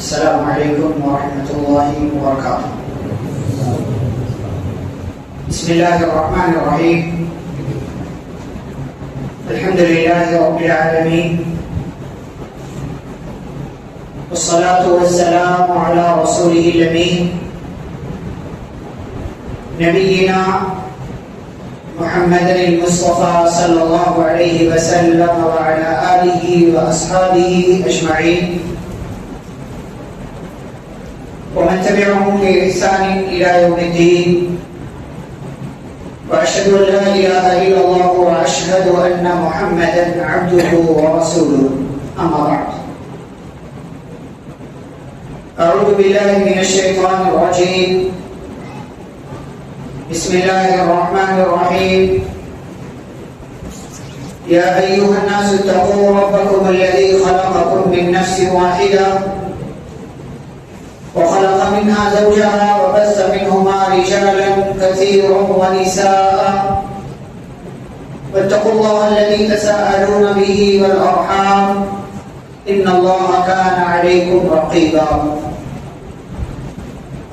السلام علیکم ورحمۃ اللہ وبرکاتہ۔ بسم اللہ الرحمن الرحیم، الحمد للہ رب العالمین، والصلاة والسلام علی رسولہ الامین، نبینا محمد المصطفى صلی اللہ علیہ وسلم وعلى آلہ واصحابہ اجمعین ومن تبعهم بإحسان إلى يوم الدين، وأشهد أن لا إله إلا الله وأشهد أن محمدا عبده ورسوله، أما بعد، أعوذ بالله من الشيطان الرجيم، بسم الله الرحمن الرحيم، يا أيها الناس اتقوا ربكم الذي خلقكم من نفس واحدة وخلق منها زوجها وبث منهما رجالا كثيرا ونساء، واتقوا الله الذي تساءلون به والأرحام إن الله كان عليكم رقيبا،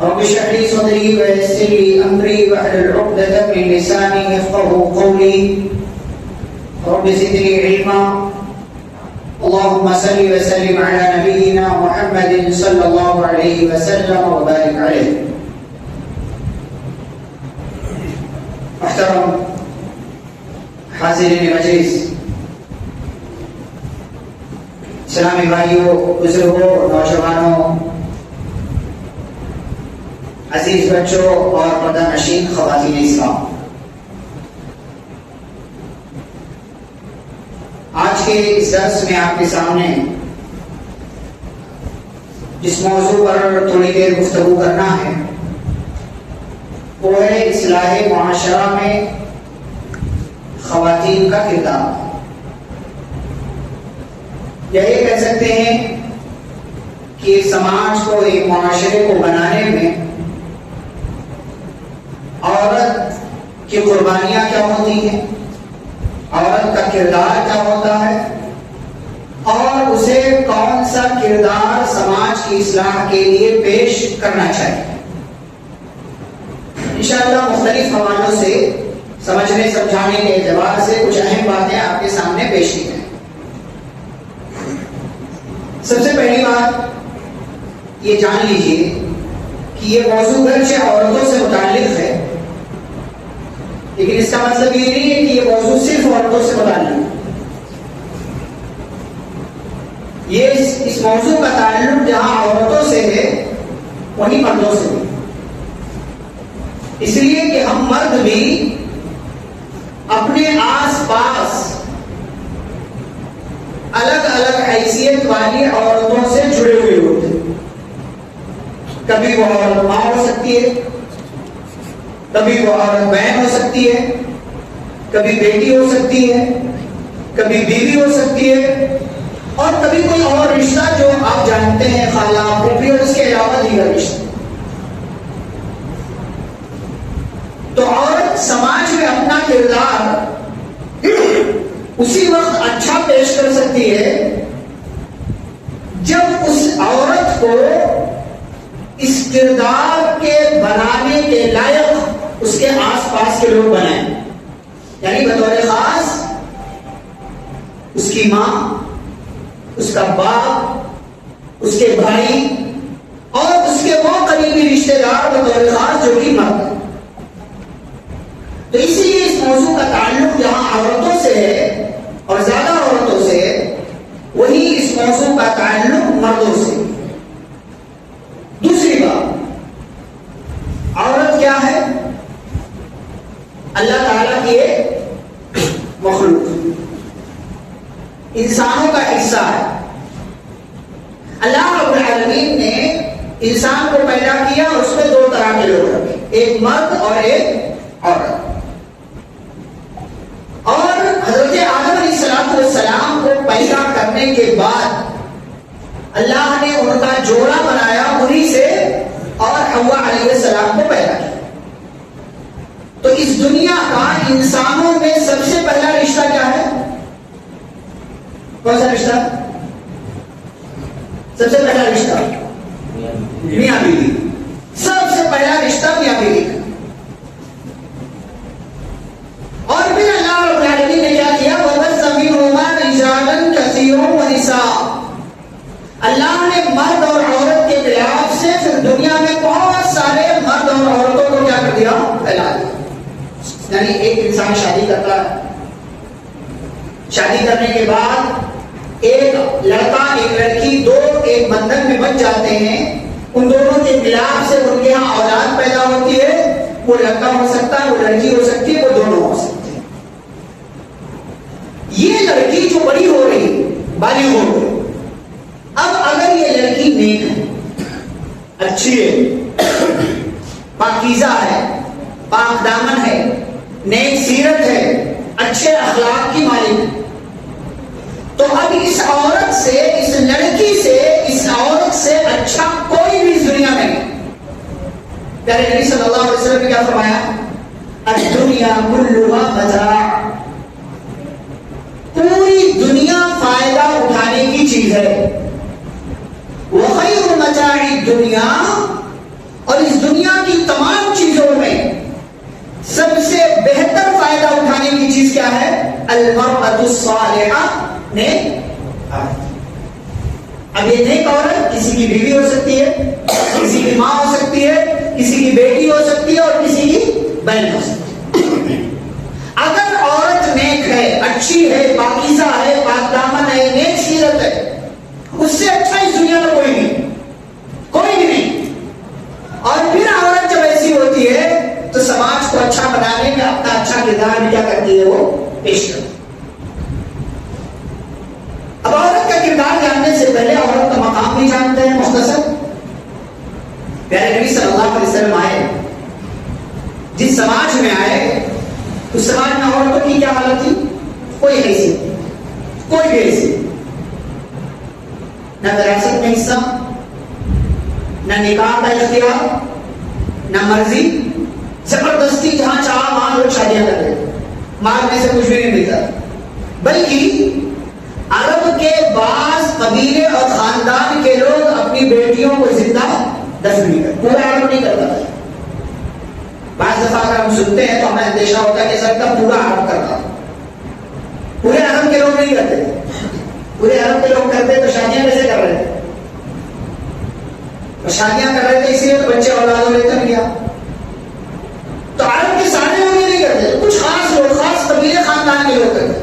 رب اشرح لي صدري ويسر لي أمري واحلل عقدة من لساني يفقهوا قولي، رب زدني علما، اللهم صل وسلم على نبينا محمد صلی اللہ علیہ وسلم وبارک علیہ۔ محترم حاضرین مجلس، اسلامی بھائیوں، بزرگوں، نوجوانوں، عزیز بچوں اور پردہ نشین خواتین اسلام، آج کے اس درس میں آپ کے سامنے جس موضوع پر تھوڑی دیر گفتگو کرنا ہے وہ ہے اصلاح معاشرہ میں خواتین کا کردار۔ یہ کہہ سکتے ہیں کہ ایک سماج کو، ایک معاشرے کو بنانے میں عورت کی قربانیاں کیا ہوتی ہیں، عورت کا کردار کیا ہوتا ہے، اور اسے کون سا کردار سماج کی اصلاح کے لیے پیش کرنا چاہیے۔ انشاءاللہ مختلف حوالوں سے سمجھنے سمجھانے کے اعتبار سے کچھ اہم باتیں آپ کے سامنے پیش کی ہیں۔ سب سے پہلی بات یہ جان لیجیے کہ یہ موضوع گرچہ عورتوں سے متعلق ہے، لیکن اس کا مطلب یہ نہیں ہے کہ یہ موضوع صرف عورتوں سے متعلق ہے۔ یہ اس موضوع کا تعلق جہاں عورتوں سے ہے وہیں مردوں سے ہے، اس لیے کہ ہم مرد بھی اپنے آس پاس الگ الگ حیثیت والی عورتوں سے جڑے ہوئے ہوتے ہیں۔ کبھی وہ عورت ماں ہو سکتی ہے، کبھی وہ عورت بہن ہو سکتی ہے، کبھی بیٹی ہو سکتی ہے، کبھی بیوی ہو سکتی ہے، اور کبھی کوئی اور رشتہ جو آپ جانتے ہیں، خالہ، پھوپھی، اور اس کے علاوہ دیگر رشتہ۔ تو عورت سماج میں اپنا کردار اسی وقت اچھا پیش کر سکتی ہے جب اس عورت کو اس کردار کے بنانے کے لائق اس کے آس پاس کے لوگ بنائیں، یعنی بطور خاص اس کی ماں، اس کا باپ، اس کے بھائی اور اس کے وہ قریبی رشتہ دار بطور خاص جو کہ مرد ہے۔ تو اسی لیے اس موضوع کا تعلق جہاں عورتوں سے ہے اور زیادہ عورتوں سے ہے، وہی اس موضوع کا تعلق مردوں سے۔ دوسری بات، عورت کیا ہے؟ اللہ تعالیٰ کی ایک مخلوق، انسانوں کا حصہ ہے۔ اللہ رب العالمین نے انسان کو پیدا کیا اور اس میں دو طرح کے لوگ رکھے، ایک مرد اور ایک عورت۔ اور حضرت آدم علیہ السلام کو پیدا کرنے کے بعد اللہ نے ان کا جوڑا بنایا انہی سے، اور حوا علیہ السلام کو پیدا کیا۔ تو اس دنیا کا انسانوں میں سب سے پہلا رشتہ کیا ہے؟ کون سا رشتہ؟ سب سے پہلا رشتہ میاں بیوی. سب سے پہلا رشتہ میاں بیوی کا. اور پھر اللہ رب العالمین نے کیا کیا؟ وَبَثَّ مِنْهُمَا رِجَالًا كَثِيرًا وَنِسَاءً. اللہ نے مرد اور عورت کے خلاف سے پھر دنیا میں بہت سارے مرد اور عورتوں کو کیا کر دیا؟ پھیلا دیا. یعنی ایک انسان شادی کرتا ہے, شادی کرنے کے بعد ایک لڑکا ایک لڑکی دو ایک بندھن میں بن جاتے ہیں. ان دونوں کے خلاف سے ان کے یہاں اولاد پیدا ہوتی ہے. وہ لڑکا ہو سکتا ہے, وہ لڑکی ہو سکتی ہے, وہ دونوں ہو سکتے ہیں. یہ لڑکی جو بڑی ہو رہی, بالغ ہو گئی, اب اگر یہ لڑکی نیک ہے, اچھی ہے, پاکیزہ ہے, پاک دامن ہے, نیک سیرت ہے, اچھے اخلاق کی مالک ہے, تو اب اس عورت سے, اس لڑکی سے, اس عورت سے اچھا کوئی بھی اس دنیا میں نہیں. پیارے نبی صلی اللہ علیہ وسلم نے کیا فرمایا؟ الدنیا کلها متاع. پوری دنیا فائدہ اٹھانے کی چیز ہے. وخیر متاع الدنیا, اور اس دنیا کی تمام چیزوں میں سب سے بہتر فائدہ اٹھانے کی چیز کیا ہے؟ المرأة الصالحہ, نیک. اب یہ نیک عورت کسی کی بیوی ہو سکتی ہے, کسی کی ماں ہو سکتی ہے, کسی کی بیٹی ہو سکتی ہے, اور کسی کی بہن ہو سکتی ہے. اگر عورت نیک ہے, اچھی ہے, پاکیزہ ہے, پاک دامن ہے, نیک سیرت ہے, اس سے اچھا اس دنیا میں کوئی نہیں, کوئی بھی نہیں. اور پھر عورت جب ایسی ہوتی ہے تو سماج کو اچھا بنانے میں اپنا اچھا کردار بھی کیا کرتی ہے؟ وہ پیش کرتی ہے. اب عورت کا کردار جاننے سے پہلے عورت کا مقام بھی جانتے ہیں مختصر. پیارے نبی صلی اللہ علیہ وسلم آئے, جس سماج میں آئے اس سماج میں عورتوں کی کیا حالت تھی؟ کوئی حیثیت, کوئی بھی حیثیت, نہ وراثت میں حصہ, نہ نکاح کا اختیار, نہ مرضی, زبردستی جہاں چاہا وہاں لوگ شادیاں کر رہے, مارنے سے کچھ بھی نہیں ملتا. بلکہ عرب کے بعض قبیلے اور خاندان کے لوگ اپنی بیٹیوں کو زندہ دفن نہیں کرتے, پورا عرب نہیں کرتا. بعض دفعہ اگر ہم سنتے ہیں تو ہمیں اندیشہ ہوتا ہے کہ سب کا پورا عرب کرتا, پورے عرب کے لوگ نہیں کرتے. پورے عرب کے لوگ کرتے تو شادیاں کیسے کر رہے تھے؟ شادیاں کر رہے تھے اس لیے تو بچے اولاد ہو لیتے ہیں. کیا تو عرب کے سارے لوگ یہ نہیں کرتے, کچھ خاص لوگ, خاص قبیلے خاندان کے لوگ کرتے.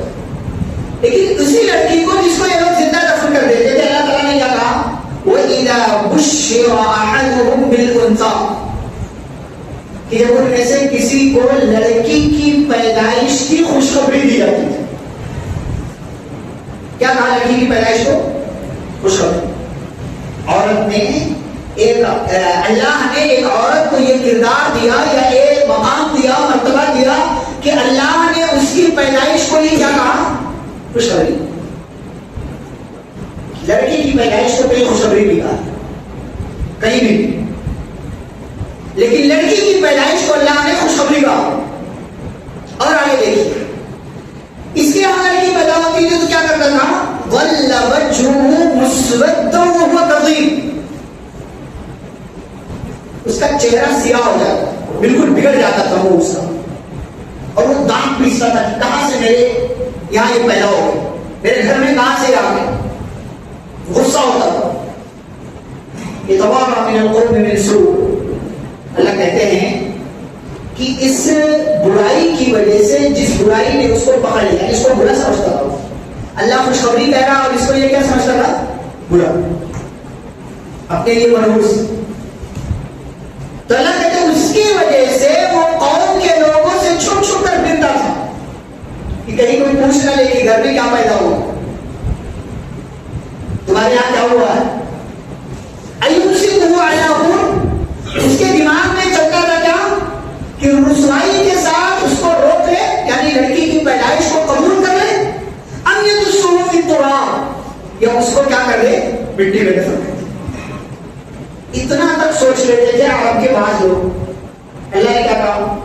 لیکن اسی لڑکی کو جس کو یہ لوگ زندہ دفن کر دیتے تھے, اللہ تعالیٰ نے کیا کہا؟ وَإِذَا بُشِّرَ أَحَدُهُم بِالْأُنثَىٰ, کہ جب ان میں سے کسی کو لڑکی کی پیدائش کی خوشخبری دی جاتی تھی. کیا کہا لڑکی کی پیدائش کو؟ خوشخبری. عورت نے ایک, اللہ نے ایک عورت کو یہ کردار دیا یا ایک مقام دیا, مرتبہ دیا کہ اللہ نے اس کی پیدائش کو یہ کیا کہا؟ خوشخبری. لڑکی کی پیدائش کو کوئی خوشخبری نہیں کہا کہیں بھی, لیکن لڑکی کی پیدائش کو اللہ نے خوشخبری کہا. اور آگے دیکھیے, اس کے یہاں لڑکی پیدا ہوتی تھی تو کیا کرتا تھا؟ وَلَّ وَجْهُهُ مُسْوَدًّا وَهُوَ كَظِيمٌ, اس کا چہرہ سیاہ ہو جاتا, بالکل بگڑ جاتا تھا وہ اس کا, اور وہ دانت پیستا تھا کہ کہاں سے میرے یہاں یہ پیدا ہو گئے, میرے گھر میں کہاں سے آ گئے. غصہ ہوتا تھا. يَتَوَارَى مِنَ الْقَوْمِ مِنْ سُوءٍ, اللہ کہتے ہیں کہ اس برائی کی وجہ سے, جس برائی نے اس کو پکڑ لیا, اس کو برا سمجھتا تھا, اللہ خوشخبری کہہ رہا اور اس کو یہ کیا سمجھتا تھا؟ برا, اپنے لیے منحوس. تو اللہ کہتے ہیں اس کی وجہ سے وہ قوم کے لوگوں سے چھپ چھپ کر پھرتا تھا کہ کہیں کوئی پوچھ نہ لے کہ گھر میں کیا پیدا ہوا, تمہارے یہاں کیا ہوا ہے. اس کے دماغ میں چلتا تھا کیا کہ رسوائی کے ساتھ اس کو روک لے, یعنی لڑکی کی پیدائش کو قبول کر لے, امیت السرور فی التراب, یا اس کو کیا کر لے؟ مٹی میں دفن کر دے. اتنا تک سوچ لیتے تھے عرب کے بعض لوگ. اللہ نے کیا کہا؟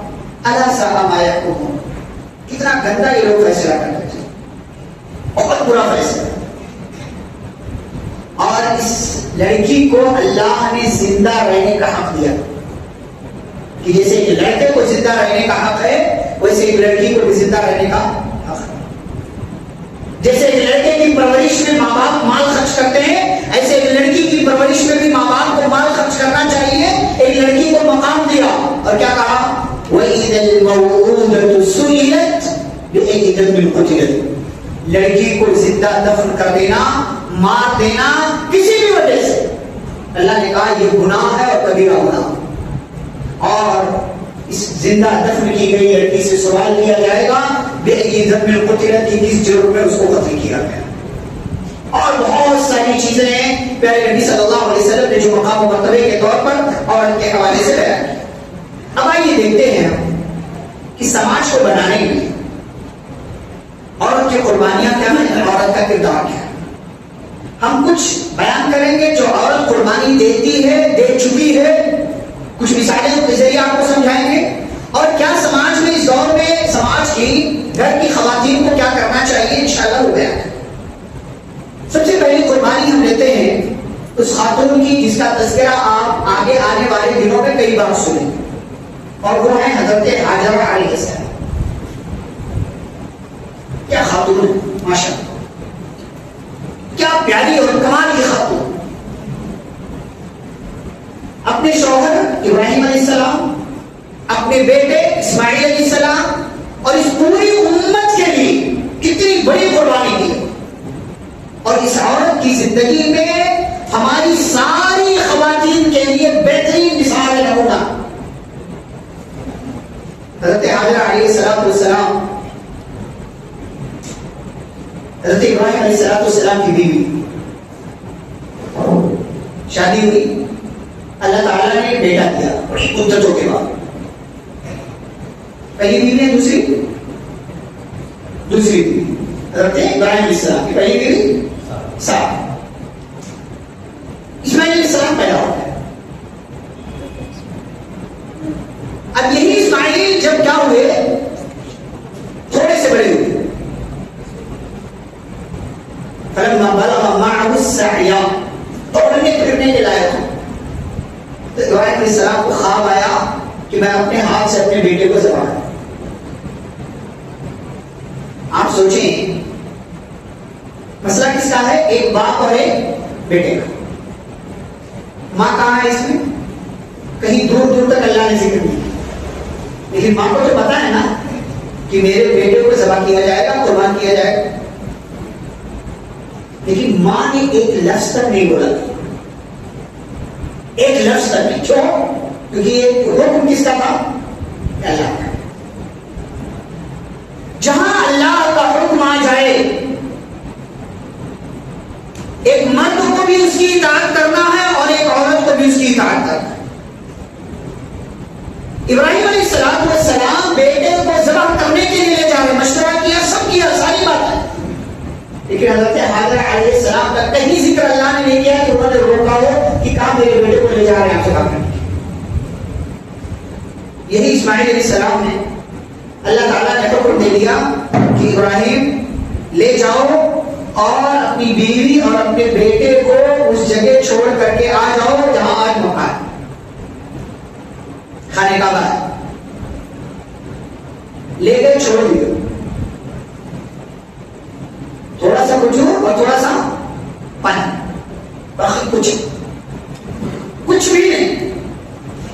الا ساء ما یحکمون, کتنا گندا یہ لوگ فیصلہ کرتے تھے, بہت برا فیصلہ. اور اس لڑکی کو اللہ نے زندہ رہنے کا حق دیا کہ جیسے ایک لڑکے کو زندہ رہنے کا حق ہے ویسے ایک لڑکی کو بھی زندہ رہنے کا حق ہے. جیسے ایک لڑکے کی پرورش میں ماں باپ مال خرچ کرتے ہیں ایسے ایک لڑکی کی پرورش میں بھی ماں باپ کو مال خرچ کرنا چاہیے. ایک لڑکی کو مقام دیا اور کیا کہا وَإِذَا الْمَوْءُودَةُ سُئِلَتْ بِأَيِّ ذَنبٍ قُتِلَتْ. لڑکی کو زندہ دفن کر دینا مار دینا کسی بھی وجہ سے اللہ نے کہا یہ گناہ ہے اور کبیرہ گناہ. اور اس زندہ دفن کی گئی لڑکی سے سوال کیا جائے گا بِأَيِّ ذَنبٍ قُتِلَتْ کہ کس جرم میں اس کو قتل کیا گیا. اور بہت ساری چیزیں ہیں پیارے نبی صلی اللہ علیہ وسلم نے جو مقام و مرتبے کے طور پر عورت کے حوالے سے بیان کیا. اب آئیے دیکھتے ہیں کہ سماج کو بنانے میں عورت کی قربانیاں کیا ہیں عورت کا کردار کیا ہے. ہم کچھ بیان کریں گے جو عورت قربانی دیتی ہے دے چکی ہے کچھ مثالیں کے ذریعے آپ کو سمجھائیں گے اور کیا سماج میں اس دور میں سماج کی گھر کی خواتین کو کیا کرنا چاہیے انشاءاللہ وہ بیان کریں. سب سے پہلی قربانی ہم لیتے ہیں اس خاتون کی جس کا تذکرہ آپ آگے آنے والے دنوں میں کئی بار سنیں اور وہ ہے حضرت حاجرہ علیہ السلام. کیا خاتون ہے ماشاء اللہ کیا پیاری اور کمال کی خاتون. اپنے شوہر ابراہیم علیہ السلام اپنے بیٹے اسماعیل علیہ السلام اور اس پوری امت کے لیے کتنی بڑی قربانی کی. اور اس عورت کی زندگی میں ہماری ساری خواتین کے لیے بہترین مثال نمونہ حضرت حاجرہ علیہ السلام حضرت ابراہیم علیہ السلام کی بیوی. شادی ہوئی اللہ تعالیٰ نے بیٹا دیا بڑی مدتوں کے بعد. پہلی بیوی ہے دوسری بیوی حضرت ابراہیم علیہ السلام کی پہلی بیوی سارہ. اسماعیل علیہ السلام پیدا ہو گئے. اب یہی اسماعیل جب کیا ہوئے تھوڑے سے بڑے ہوئے فلما بلغ معه السعي دوڑنے پھرنے کے لائق ہوں تو ابراہیم علیہ السلام کو خواب آیا کہ میں اپنے ہاتھ سے اپنے بیٹے کو ذبح کروں. آپ سوچیں مسئلہ کس کا ہے ایک باپ اور ایک بیٹے کا. ماں کہاں ہے اس میں کہیں دور دور تک اللہ نے ذکر نہیں لیکن ماں کو تو پتا ہے نا کہ میرے بیٹے کو ذبح کیا جائے گا قربان کیا جائے گا لیکن ماں نے ایک لفظ تک نہیں بولا ایک لفظ تک نہیں. کیوں کیونکہ یہ حکم کس کا تھا اللہ کا. جہاں اللہ کا حکم آ جائے ایک مرد کو بھی اس کی اطاعت کرنا ہے اور ایک عورت کو بھی اس کی اطاعت کرنا ہے. ابراہیم علیہ السلام بیٹے کو ذبح کرنے کے لیے لے جا رہے مشورہ کیا سب کیا ساری بات ہے لیکن حضرت حاجرہ علیہ السلام کا کہیں ذکر اللہ نے نہیں کیا کہ انہوں نے روکا ہو کہ کہاں میرے بیٹے کو لے جا رہے ہیں آپ ذبح کرنے. یہی اسماعیل علیہ السلام نے اللہ تعالیٰ نے حکم دے دیا کہ ابراہیم لے جاؤ اور اپنی بیوی اور اپنے بیٹے کو اس جگہ چھوڑ کر کے آ جاؤ جہاں آج موقع ہے کھانے کا بعد. لے گئے چھوڑ دیا تھوڑا سا کھجور اور تھوڑا سا پانی باقی کچھ بھی نہیں.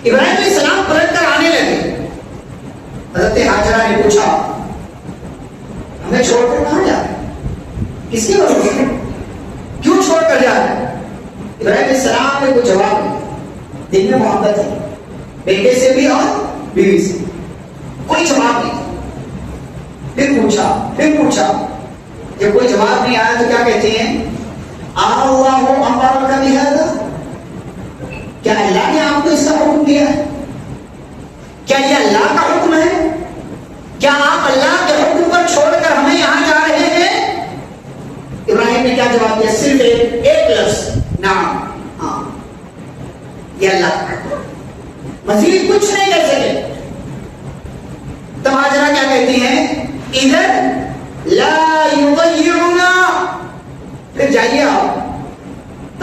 ابراہیم علیہ السلام پلٹ کر آنے لگے. حضرت حاجرہ نے پوچھا ہمیں چھوڑ کر کہاں جا رہے کس کی وجہ سے کیوں چھوڑ کر جا رہے ہیں. ابراہیم علیہ السلام نے کوئی جواب نہیں. دل میں محبت ہے بیٹے سے بھی اور بیوی سے کوئی جواب نہیں. پھر پوچھا جب کوئی جواب نہیں آیا تو کیا کہتے ہیں اللہ امر کا بہذا کیا اللہ نے آپ کو اس کا حکم دیا ہے کیا یہ اللہ کا حکم ہے کیا آپ اللہ کے حکم پر چھوڑ کر ہمیں یہاں جا رہے ہیں. ابراہیم نے کیا جواب دیا صرف ایک لفظ نعم ہاں یہ اللہ کا حکم مزید کچھ نہیں کر سکے. تب حاجرہ کیا کہتی ہیں ادھر لا یضیعنا پھر جائیے آپ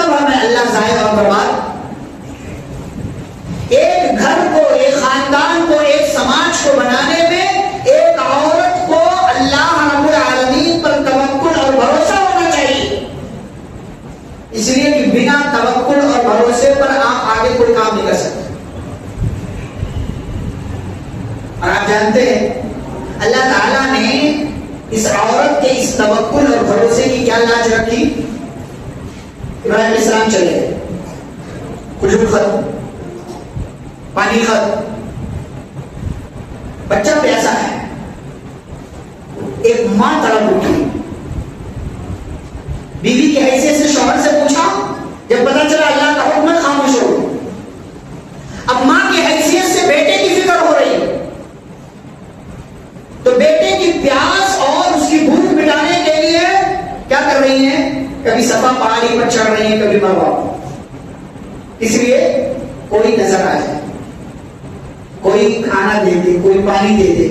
تب ہمیں اللہ ضائع اور برباد. ایک گھر کو، ایک خاندان کو، ایک سماج کو بنانے میں ایک عورت کو اللہ رب العالمین پر توکل اور بھروسہ ہونا چاہیے. اس لیے کہ بنا توکل اور بھروسے پر آپ آگے کوئی کام نہیں کر سکتے. اور آپ جانتے ہیں اللہ تعالیٰ نے اس عورت کے اس توکل اور بھروسے کی کیا لاج رکھی. ابراہیم علیہ السلام چلے گئے، کھجور ختم، پانی ختم، بچہ پیاسا ہے. ایک ماں تڑپ اٹھی، بیوی کی حیثیت سے شوہر سے پوچھا، جب پتا چلا اللہ کا حکم خاموش ہو. اب ماں کی حیثیت سے بیٹے کی فکر ہو رہی ہے، تو بیٹے کی پیاس اور اس کی بھوک مٹانے کے لیے کیا کر رہی ہیں؟ کبھی صفا پہاڑی پر چڑھ رہی ہیں، کبھی مروا. اس لیے کوئی نظر آ جائے، کوئی کھانا دے دے، کوئی پانی دے دے.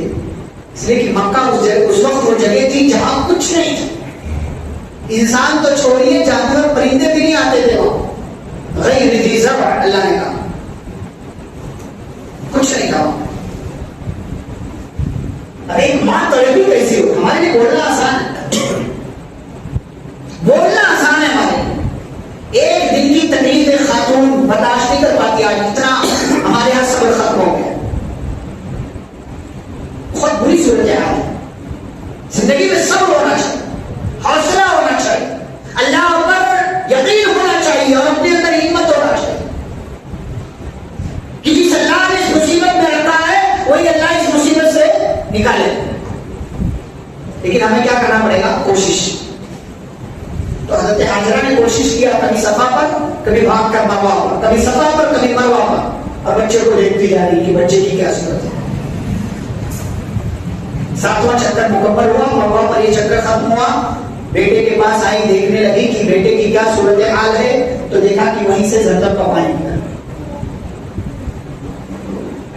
اس لیے کہ مکہ اس وقت وہ جگہ تھی جہاں کچھ نہیں تھا. انسان تو چھوڑیے، جانور پرندے بھی نہیں آتے تھے وہاں. غیر ذی زرع اللہ نے کہا، کچھ نہیں تھا. ارے ایک ماں تڑپی کیسی ہو؟ ہمارے لیے بولنا آسان ہے، بولنا آسان ہے ہمارے. ایک دن کی تکلیف خاتون برداشت نہیں کر پاتی. آج اتنا ہمارے یہاں صبر ختم ہو گیا. بہت بری صورت ہے. زندگی میں صبر ہونا چاہیے، حوصلہ ہونا چاہیے، اللہ پر یقین ہونا چاہیے اور اپنے اندر ہمت ہونا چاہیے کہ جس اللہ نے اس مصیبت میں رکھا ہے وہی اللہ اس مصیبت سے نکالے. لیکن ہمیں کیا کرنا پڑے گا؟ کوشش. تو حضرت حاجرہ نے کوشش کیا، کبھی صفا پر، کبھی بھاگ کر مروا پر، کبھی صفا پر، کبھی مروا پر، اور بچے کو دیکھتی جا رہی کہ بچے کی کیا صورت ہے. 7واں چکر مکمل ہوا، مروا پر یہ چکر ختم ہوا. بیٹے کے پاس آئی، دیکھنے لگی کہ بیٹے کی کیا صورت حال ہے. تو دیکھا کہ وہیں سے زمزم کا پانی نکلا.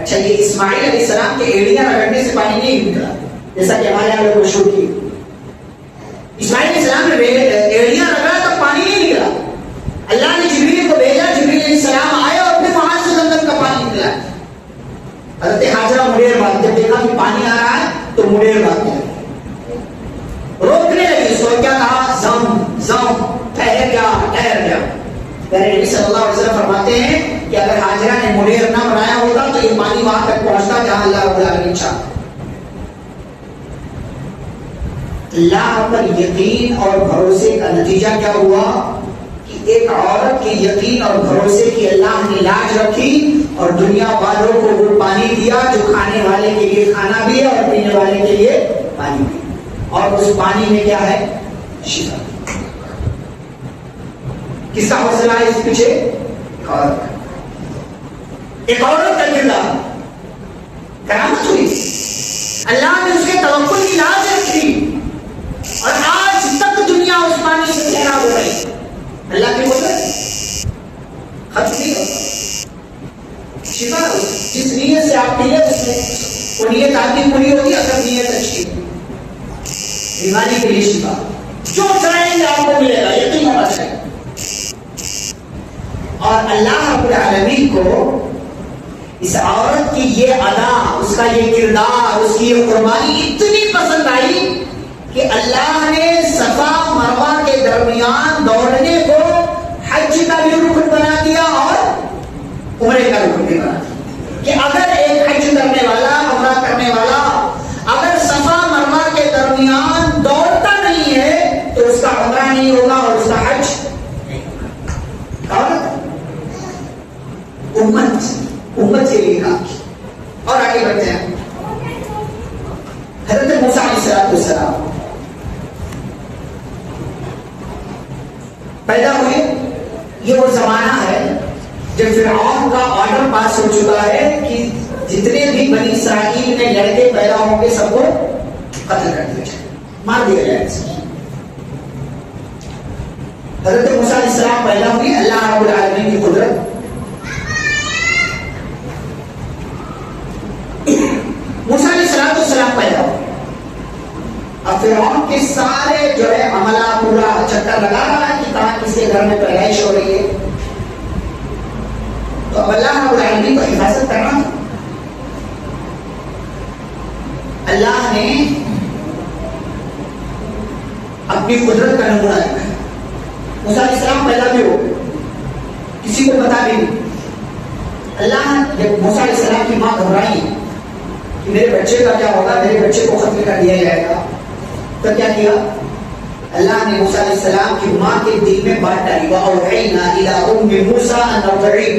اچھا، یہ اسماعیل علیہ السلام کے ایڑیاں رگڑنے سے پانی نہیں نکلا جیسا کہ ہمارے یہاں لوگ مشہور کی. اسماعیل علیہ السلام نے ایڑیاں رگڑا تو پانی نہیں نکلا. اللہ نے جبریل کو بھیجا، جبریل علیہ السلام آئے اور پھر وہاں سے زمزم کا پانی نکلا. حضرت حاجرہ مڈیر بات، جب دیکھا کہ پانی آ رہا ہے تو مڈیر بات کیا، روکنے لگی. سو کیا کہا؟ زم زم، ٹھہر جا ٹھہر جا. میرے نبی صلی اللہ علیہ وسلم فرماتے ہیں کہ اگر حاجرہ نے مڈیر نہ بنایا ہوتا تو یہ پانی وہاں تک پہنچتا جہاں اللہ رب العالمین چاہتا. اللہ پر یقین اور بھروسے کا نتیجہ کیا ہوا کہ ایک عورت کے یقین اور بھروسے کی اللہ نے لاج رکھی اور دنیا والوں کو وہ پانی دیا جو کھانے والے کے لیے کھانا بھی ہے اور پینے والے کے لیے پانی بھی. اور اس پانی میں کیا ہے؟ شفا. کس کا حوصلہ ہے اس پیچھے؟ ایک عورت کا کردار کرامت ہوئی. اللہ نے اس کے توکل کی لاج رکھی اور آج تک دنیا اس پانی سے سیراب ہو رہی. اللہ کی قدرت ختم نہیں ہوتا. شفا جس نیت سے آپ نیت سے وہ نیت آپ کی پوری ہوگی. اگر نیت اچھی بیماری کے لیے شفا جو چاہیں گے آپ کو ملے گا، یقین ہونا چاہیے. اور اللہ رب العالمین کو اس عورت کی یہ ادا، اس کا یہ کردار، اس کی یہ قربانی اتنی پسند آئی کہ اللہ نے صفا مروا کے درمیان دوڑنے کو حج کا بھی رکن بنا دیا اور عمرے کا رکن بھی بنا دیا. کہ اگر ایک حج کرنے والا، عمرہ کرنے والا اگر صفا مروا کے درمیان دوڑتا نہیں ہے تو اس کا عمرہ نہیں ہوگا اور اس کا حج نہیں ہوگا. اور امت کے لیے کام کی. اور آگے بڑھتے ہیں. حضرت موسیٰ علیہ السلام پیدا ہوئے. یہ وہ زمانہ ہے جب فرعون کا آرڈر پاس ہو چکا ہے کہ جتنے بھی بنی اسرائیل میں لڑکے پیدا ہوں گے سب کو قتل کر دیا جائے، مار دیا جائے. حضرت موسیٰ علیہ السلام پیدا ہوئی. اللہ رب العالمین کی قدرت. موسیٰ علیہ السلام پیدا ہوئے. اب فرعون کے سارے جو ہے عملہ پورا چکر لگا رہا ہے کہ کسی کے گھر میں پیدائش ہو رہی ہے تو اب اللہ رب العالمین کو حفاظت کرنا تھا. اللہ نے اپنی قدرت کا نمونہ دکھایا. موسیٰ علیہ السلام پیدا بھی ہو گئے, کسی کو پتا بھی نہیں. اللہ جب موسیٰ علیہ السلام کی ماں گھبرائی کہ میرے بچے کا کیا ہوگا, میرے بچے کو قتل کر دیا جائے گا, تو کیا کیا اللہ نے موسیٰ علیہ السلام کی ماں کے دل میں بات ڈالی. وَأَوْحَيْنَا إِلَىٰ أُمِّ مُوسَىٰ أَنْ أَرْضِعِيهِ,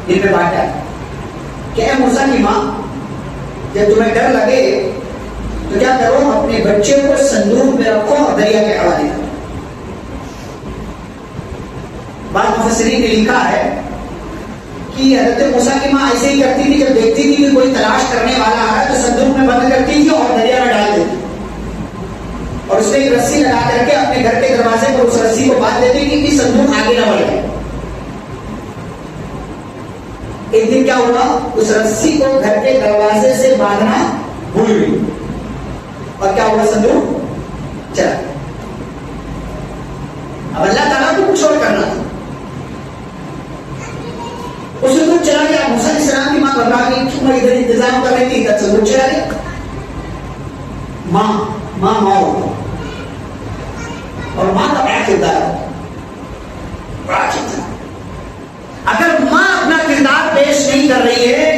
دل میں بات ڈالی کہ اے موسیٰ کی ماں, جب تمہیں ڈر لگے تو کیا کرو, اپنے بچے کو صندوق میں رکھو اور دریا کے حوالے کرو. بعض مفسرین نے لکھا ہے کہ حضرت موسیٰ کی ماں ایسے ہی کرتی تھی, جب دیکھتی تھی کہ کوئی تلاش کرنے والا آ رہا ہے تو صندوق میں بند کرتی تھی اور دریا میں ڈال دیتی, اور اس میں ایک رسی لگا کر کے اپنے گھر کے دروازے پر اس رسی کو باندھ دیتی کہ صندوق آگے نہ بڑھ جائے. ایک دن کیا ہوا, اس رسی کو گھر کے دروازے سے باندھنا بھول گئی اور کیا ہوا, صندوق چلا. اب اللہ تعالیٰ کو کچھ اور کرنا تھا. اس صندوق چلا گیا. موسیٰ علیہ السلام کی ماں گھبرا گئی, تم ادھر انتظام کر رہی تھی, ادھر صندوق چلا گیا. ماں ہوتا, اور ماں کا بڑا کردار ہے, بڑا کردار. اگر ماں اپنا کردار پیش نہیں کر رہی ہے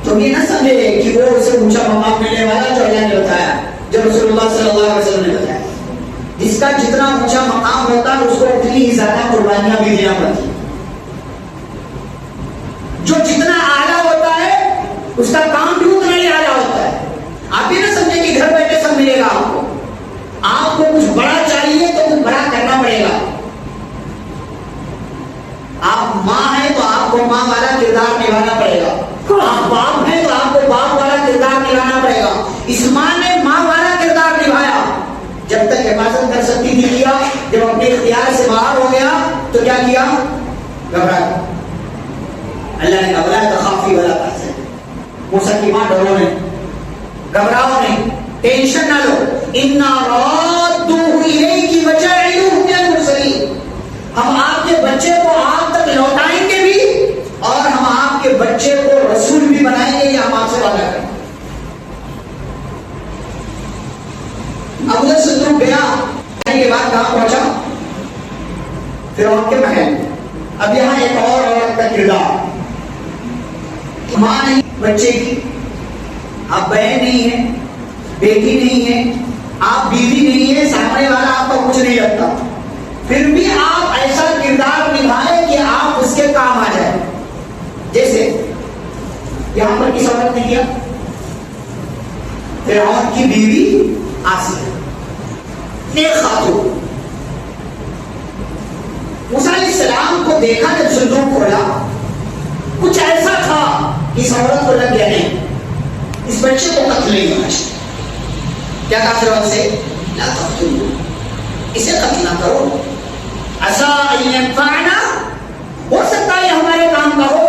تو یہ نہ سمجھے کہ وہ اسے اونچا مقام ملنے والا جو اللہ نے بتایا, جو رسول اللہ صلی اللہ علیہ وسلم نے بتایا. جس کا جتنا اونچا مقام ہوتا ہے اس کو اتنی ہی زیادہ قربانیاں بھی دینا پڑتی. جو جتنا اعلیٰ ہوتا ہے اس کا کام بھی اتنا ہی اعلیٰ ہوتا ہے. آپ یہ نہ سمجھے کہ گھر بیٹھے سب ملے گا آپ کو کچھ بڑا چاہیے تو کچھ بڑا کرنا پڑے گا. آپ ماں ہیں تو آپ کو ماں والا کردار نبھانا پڑے گا. آپ باپ ہیں تو آپ کو باپ والا کردار نبھانا پڑے گا. اس ماں نے ماں والا کردار نبھایا, جب تک حفاظت کر سکتی تھی کیا, جب اپنے اختیار سے باہر ہو گیا تو کیا کیا, گھبرا. اللہ نے گھبرا تخافی والا تحزن. موسیٰ کی ماں ڈرو نہیں, گھبراؤ نہیں, ٹینشن نہ لو. اِنَّا رَادُّوهُ إِلَيْكِ وَجَاعِلُوهُ مِنَ الْمُرْسَلِينَ, ہم آپ کے بچے کو آپ تک لوٹائیں گے بھی اور ہم آپ کے بچے کو رسول بھی بنائیں گے, یا ہم آپ سے وعدہ کریں. اب ادھر صندوق گیا, کے بعد کہاں پہنچا, فرعون کے محل. اب یہاں ایک اور عورت کا کردار, ماں نہیں بچے کی, آپ بہن نہیں ہیں, بیٹی نہیں ہے, آپ بیوی نہیں ہے, سامنے والا آپ کا کچھ نہیں لگتا, پھر بھی آپ ایسا کردار نبھائیں کہ آپ اس کے کام آ جائیں. جیسے یہاں پر کس عورت نے کیا, فرعون کی بیوی آسیہ, نیک خاتون. موسیٰ علیہ السلام کو دیکھا جب صندوق کھولا, کچھ ایسا تھا اس عورت کو لگ گیا نہیں, اس بچے کو قتل نہیں ہونا چاہیے. کیا کہا فرعون سے, لا تقتلوہ, اسے قتل نہ کرو, عسیٰ ان ینفعنا, ہو سکتا ہے ہمارے کام کا ہو,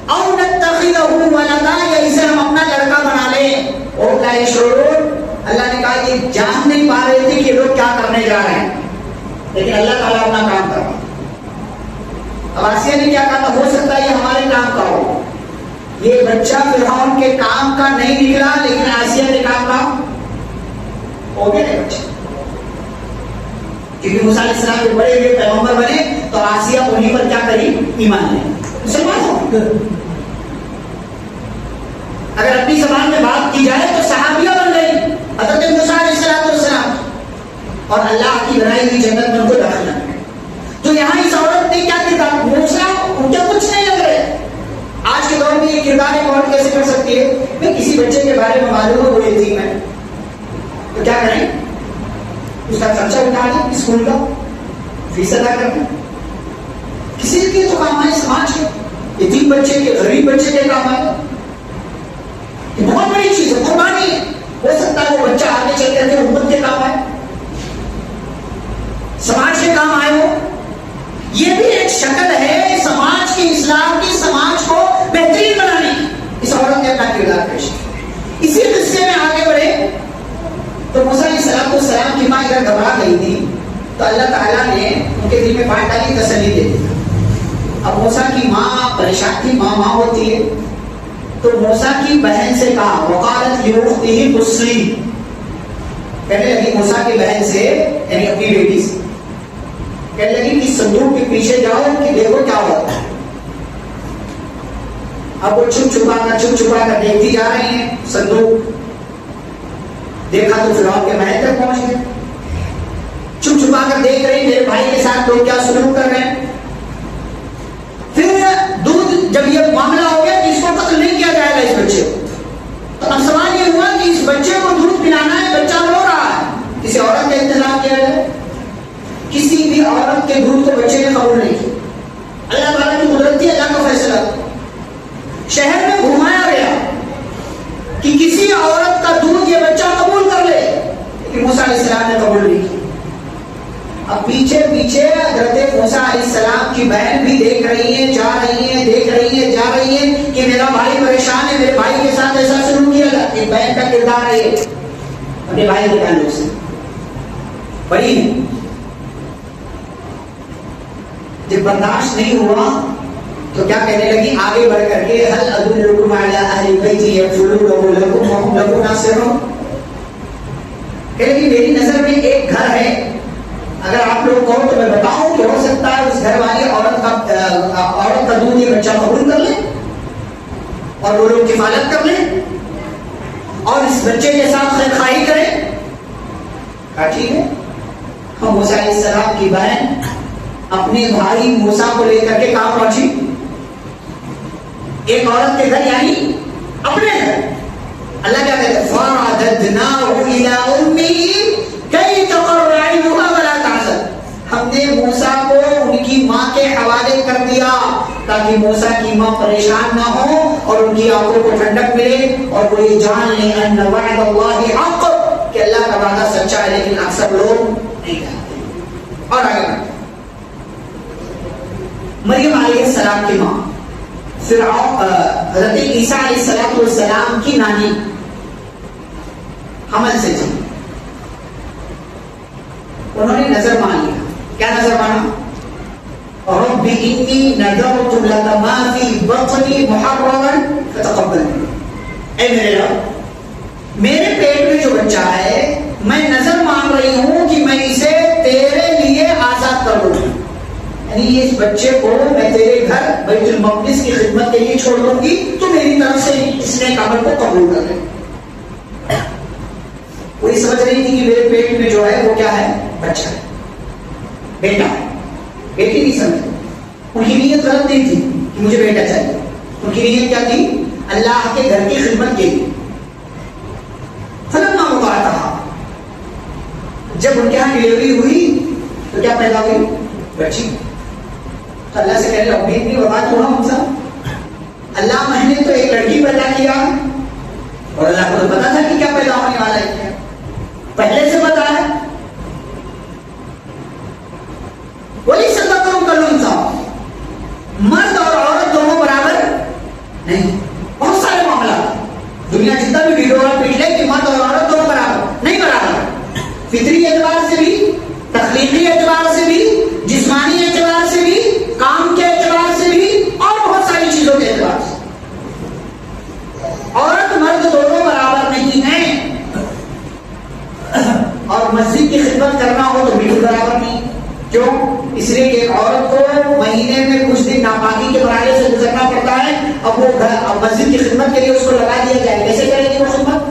او نتخذہ ولدا, یا اسے ہم اپنا لڑکا بنا لیں. اور لا یشعرون, اللہ نے کہا یہ جان نہیں پا رہے تھے کہ لوگ کیا کرنے جا رہے ہیں, لیکن اللہ تعالیٰ اپنا کام کر رہا. اب آسیہ نے کیا کہا تھا, ہو سکتا ہے یہ ہمارے کام کا ہو. یہ بچہ فرعون کے کام کا نہیں نکلا, لیکن آسیہ کے کام کا ہو گیا نہیں بچہ. کیونکہ موسیٰ علیہ السلام کے بڑے ہوئے پیغمبر بنے تو آسیہ انہیں پر کیا کری, ایمان لے, مسلمان ہو. اگر اپنی زبان میں بات کی جائے تو صحابیہ بن گئی حضرت موسیٰ علیہ السلام, اور اللہ کی بنائی ہوئی جنت میں ان کو داخل نہ کرے. تو یہاں اس عورت نے کیا کردار, موسیٰ ان کے کچھ نہیں لگ رہے. آج کے دور میں یہ کردار ایک عورت کیسے کر سکتی ہے, میں کسی بچے کے بارے میں معلوم ہو وہ یتیم ہے تو کیا کریں, اس کا خرچہ اٹھا دیں, اسکول کا فیس ادا کر دیں. کسی کے تو کام آئے, سماج کے, یتیم بچے کے, غریب بچے کے کام آئے. یہ بہت بڑی چیز ہے, قربانی ہے. ہو سکتا ہے وہ بچہ آگے چل کر کے امت کے کام آئے, سماج کے کام آئے ہو. یہ بھی ایک شکل ہے سماج کی اصلاح کی, سماج کو بہترین بنانے کی. اس عورت نے اپنا کردار پیش کیا. اسی قصے میں آگے بڑھے تو موسیٰ علیہ السلام کی ماں اگر گھبرا گئی تھی تو اللہ تعالیٰ نے ان کے دل میں بات ڈالی، تسلی دے دی۔ اب موسیٰ کی ماں پریشان تھی، ماں ہوتی ہے، تو موسیٰ کی بہن سے کہا، وقالت لأختہ قصی، کہنے لگی موسیٰ کی بہن سے، یعنی اپنی بیٹی سے کہنے لگی کہ صندوق کے پیچھے جاؤ کہ دیکھو کیا ہوتا ہے۔ اب وہ چھپ چھپا کر دیکھتی جا رہی ہیں صندوق، دیکھا تو فرعون کے محل تک پہنچ گئے، چھپ چھپا کر دیکھ رہی میرے بھائی کے ساتھ لوگ کیا سلوک کر رہے ہیں۔ پھر دودھ جب یہ معاملہ ہو گیا کہ اس کو قتل نہیں کیا جائے گا اس بچے کو، تو اب سوال یہ ہوا کہ اس بچے کو دودھ پلانا ہے، بچہ رو رہا ہے، کسی عورت کا انتظام کیا جائے؟ کسی بھی عورت کے دودھ کو بچے نے قبول نہیں کیا۔ اللہ تعالیٰ کی قدرت تھی، اللہ کا فیصلہ۔ شہر میں گھمایا گیا کہ کسی عورت کا دودھ یہ بچہ قبول کر لے، لیکن موسیٰ علیہ السلام نے قبول نہیں کیا۔ اب پیچھے حضرت موسیٰ علیہ السلام کی بہن بھی دیکھ رہی ہیں، جا رہی ہیں، دیکھ رہی ہیں، جا رہی ہیں کہ میرا بھائی پریشان ہے، میرے بھائی کے ساتھ ایسا سلوک کیا گیا۔ ایک بہن کا کردار ہے یہ، اپنے بھائی کے تعلق سے بڑی ہے۔ جب برداشت نہیں ہوا تو کیا کہنے لگی، آگے بڑھ کر کے هل ادلکم علی اہل بیت یکفلونہ لکم وہم لہ ناصحون، کہنے لگی میری نظر میں ایک گھر ہے، اگر آپ لوگ کہو تو میں بتاؤں کہ ہو سکتا ہے اس گھر والی عورت کا دودھ یہ بچہ قبول کر لے اور وہ لوگ کفالت کر لیں اور اس بچے کے ساتھ خیر خواہی کریں۔ کہا ٹھیک ہے۔ ہم موسیٰ علیہ السلام کی بہن اپنے بھائی موسیٰ کو لے کر کے کہاں پہنچی؟ ایک عورت کے گھر، یعنی اپنے گھر۔ اللہ کیا کہتے ہیں، فَرَدَدْنَاهُ إِلَىٰ أُمِّهِ كَيْ تَقَرَّ عَيْنُهَا وَلَا تَحْزَنَ، ہم نے موسیٰ کو ان کی ماں کے حوالے کر دیا تاکہ موسیٰ کی ماں پریشان نہ ہو اور ان کی آنکھوں کو ٹھنڈک ملے اور وہ یہ جان لیں ان وعد اللہ حق، کہ اللہ کا وعدہ سچا ہے، لیکن اکثر لوگ نہیں جانتے۔ اور آگے مریم علیہ السلام کی ماں، حضرت عیسیٰ علیہ السلام کی نانی حمل سے تھی، انہوں نے نظر مان لیا۔ کیا نظر مانا؟ رب انی نذرت لک ما فی بطنی محررا فتقبل منی، اے میرے رب میرے پیٹ میں جو بچہ ہے میں نظر مان رہی ہوں کہ میں اسے تیرے لیے آزاد کر دوں، یعنی اس بچے کو میں تیرے گھر بیت المقدس کی خدمت کے لیے چھوڑ دوں گی، تو میری طرف سے اس نے عمل کو قبول کر لے۔ وہی سمجھ رہی تھی کہ میرے پیٹ میں جو ہے وہ کیا ہے، بچہ ہے، بیٹا ہے، بیٹی نہیں سمجھ۔ ان کی نیت غلط نہیں تھی کہ مجھے بیٹا چاہیے، ان کی نیت کیا تھی، اللہ کے گھر کی خدمت کے لیے۔ فلما وضعتها، جب ان کے یہاں ڈلیوری ہوئی تو کیا پیدا ہوئی، بچی۔ تو اللہ سے کہنے لگا امید نہیں بتا تو ہم سب، اللہ میں نے تو ایک لڑکی پیدا کیا اور اللہ کو تو پتا تھا کہ کیا پیدا ہونے والا ہے، پہلے سے پتا ہے۔ وہی سب مرد اور عورت دونوں برابر نہیں، بہت سارے معاملات دنیا جتنا بھی ویڈیو پیٹ لے کہ مرد اور عورت دونوں برابر نہیں، برابر فطری اعتبار سے بھی، تخلیقی اعتبار سے بھی، جسمانی اعتبار سے بھی، کام کے اعتبار سے بھی، اور بہت ساری چیزوں کے اعتبار سے عورت مرد دونوں برابر نہیں ہیں۔ اور مسجد کی خدمت کرنا ہو تو بالکل برابر نہیں، کیوں؟ اس لیے کہ ایک عورت کو مہینے میں کچھ دن ناپاکی کے مرحلے سے گزرنا پڑتا ہے، اب وہ مسجد کی خدمت کے لیے اس کو لگا دیا جائے، کیسے کرے گی وہ خدمت؟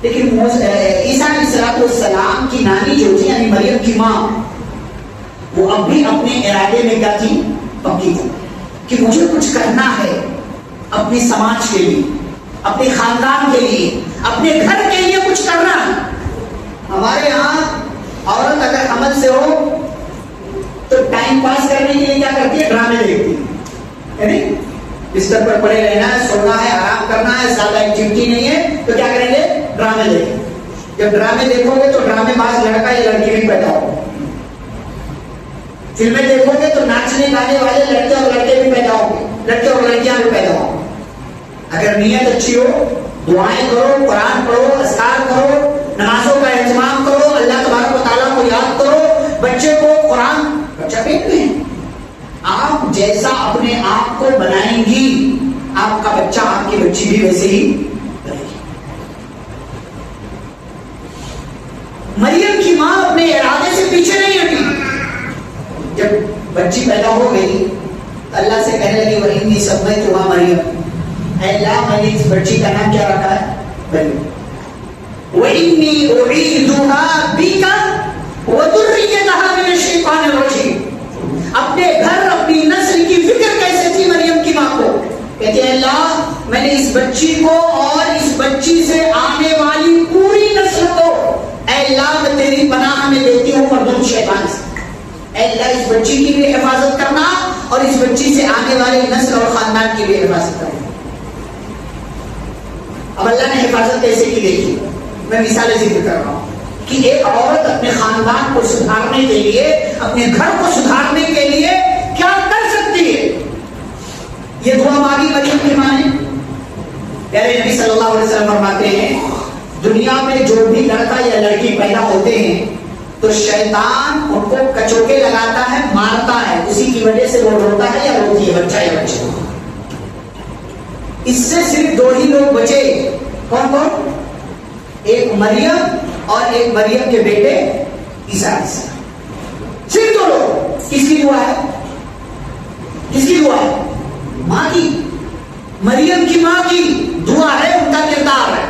لیکن عیسیٰ علیہ السلام کی نانی جو تھی، یعنی مریم کی ماں، وہ اب بھی اپنے ارادے میں کیا تھی، پکی تھی کہ مجھے کچھ کرنا ہے اپنے سماج کے لیے، اپنے خاندان کے لیے، اپنے گھر کے لیے کچھ کرنا ہے۔ ہمارے یہاں عورت اگر حمل سے ہو تو ٹائم پاس کرنے کے لیے کیا کرتی ہے، ڈرامے دیکھتی ہے، یعنی بستر پر پڑے رہنا ہے، سونا ہے، آرام کرنا ہے، زیادہ ایکٹیویٹی نہیں ہے تو کیا کریں گے، ڈرامے دیکھیں۔ جب ڈرامے دیکھو گے تو ڈرامے باز لڑکا یا لڑکی بھی پیدا ہو، فلمیں دیکھو گے تو ناچنے گانے والے لڑکے اور لڑکے بھی پیدا ہوں گے، لڑکے اور لڑکیاں بھی پیدا ہوں گے۔ اگر نیت اچھی ہو، دعائیں کرو، قرآن پڑھو، اذکار کرو، نمازوں کا اہتمام کرو، اللہ تبارک و تعالیٰ کو کو یاد کرو, بچے کو قرآن, بچہ پیٹ میں ہے, آپ جیسا اپنے آپ کو بنائیں گی آپ کا بچہ, آپ کی بچی بھی ویسے ہی بنے گی. مریم کی ماں اپنے ارادے سے پیچھے نہیں ہٹی. جب بچی پیدا ہو گئی اللہ سے کہنے لگی وَإِنِّي سَمَّيْتُهَا مریم, اے اللہ میں نے اس بچی کا نام کیا رکھا ہے؟ مریم. وَإِنِّي أُعِيذُهَا بِكَ وَذُرِّيَّتَهَا مِنَ الشَّيْطَانِ الرَّجِيمِ. اپنے گھر اپنی نسل کی فکر کیسے تھی مریم کی ماں کو؟ کہتے ہیں اللہ میں نے اس بچی کو اور اس بچی سے آنے والی پوری نسل کو اے اللہ میں تیری پناہ میں دیتی ہوں مردود شیطان سے. اے اللہ اس بچی کی بھی حفاظت کرنا اور اس بچی سے آنے والی نسل اور خاندان کی بھی حفاظت کرنا. اب اللہ نے حفاظت کیسے کی دیکھی, میں مثالیں ذکر کر رہا ہوں کہ ایک عورت اپنے خاندان کو سدھارنے کے لیے, اپنے گھر کو سدھارنے کے لیے کیا کر سکتی ہے. یہ دعا مانگی مریم کی ماں نے. پیارے نبی صلی اللہ علیہ وسلم فرماتے ہیں دنیا میں جو بھی لڑکا یا لڑکی پیدا ہوتے ہیں تو شیطان ان کو کچوکے لگاتا ہے, مارتا ہے, اسی کی وجہ سے وہ روتا ہے یا روتی ہے, بچہ یا بچہ. اس سے صرف دو ہی لوگ بچے. کون کون؟ ایک مریم اور ایک مریم کے بیٹے عیسیٰ علیہ السلام. صرف دو لوگ. کس کی دعا ہے؟ کس کی دعا ہے؟ ماں کی, مریم کی ماں کی دعا ہے, ان کا کردار ہے.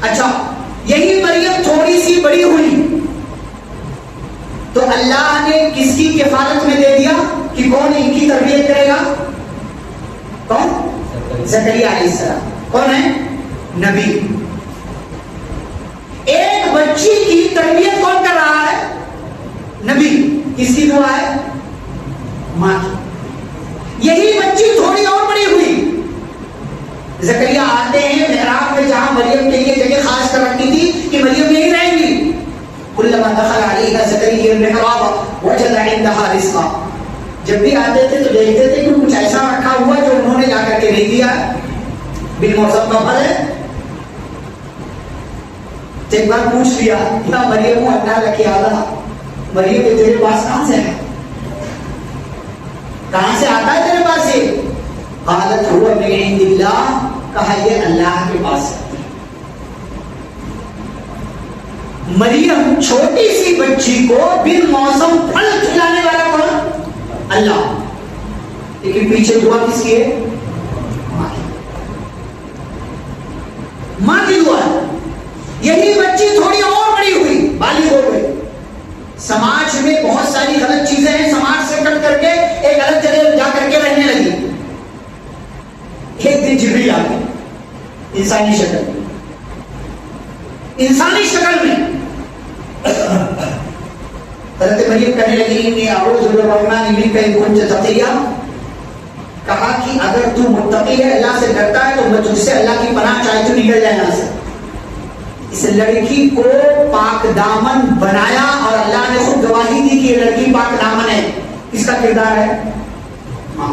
اچھا یہی مریم تھوڑی سی بڑی ہوئی تو اللہ نے کس کی کفالت میں دے دیا کہ کون ان کی تربیت کرے گا؟ کون؟ زکریا علیہ السلام. کون ہے؟ نبی. ایک بچی کی تربیت کون کر رہا ہے؟ نبی. کس کی دعا ہے؟ ماں کی. یہی بچی تھوڑی اور بڑی ہوئی, زکریا آتے ہیں محراب میں جہاں مریم کے لیے جگہ خاص کر رکھی تھی کہ مریم یہیں رہیں گی. کلما دخل علیہا زکریا المحراب وجد عندها رزقا. جب بھی آتے تھے تو دیکھتے تھے کہ کچھ ایسا رکھا ہوا جو انہوں نے جا کر کے نہیں دیا. بالموسم کا پھل ہے. ایک بار پوچھ لیا یا مریم اللہ لکی آلہ, مریم تیرے پاس کہاں سے ہے, کہاں سے آتا ہے تیرے پاس یہ؟ قالت هو من عند اللہ, کہا یہ اللہ کے پاس ہے. مریم چھوٹی سی بچی کو بن موسم پھل کھلانے والا کون؟ اللہ. لیکن پیچھے دعا کس کی ہے؟ ماں کی. ماں کی دعا ہے. یہی بچی تھوڑی اور بڑی ہوئی, بالغ ہو گئی. سماج میں بہت ساری غلط چیزیں ہیں, سماج سے کٹ کر کے ایک الگ جگہ جا کر کے رہنے لگی. ایک دن جبریل آ گئے انسانی شکل میں, انسانی شکل میں. حضرت مریم کہنے لگی انی اعوذ بالرحمن منک ان کنت تقیا. کہا کہ اگر تو متقی ہے, اللہ سے ڈرتا ہے, تو میں تجھ سے اللہ کی پناہ چاہے تو نکل جائے یہاں سے. اس لڑکی کو پاک دامن بنایا اور اللہ نے خود گواہی دی کہ یہ لڑکی پاک دامن ہے. اس کا کردار ہے ماں.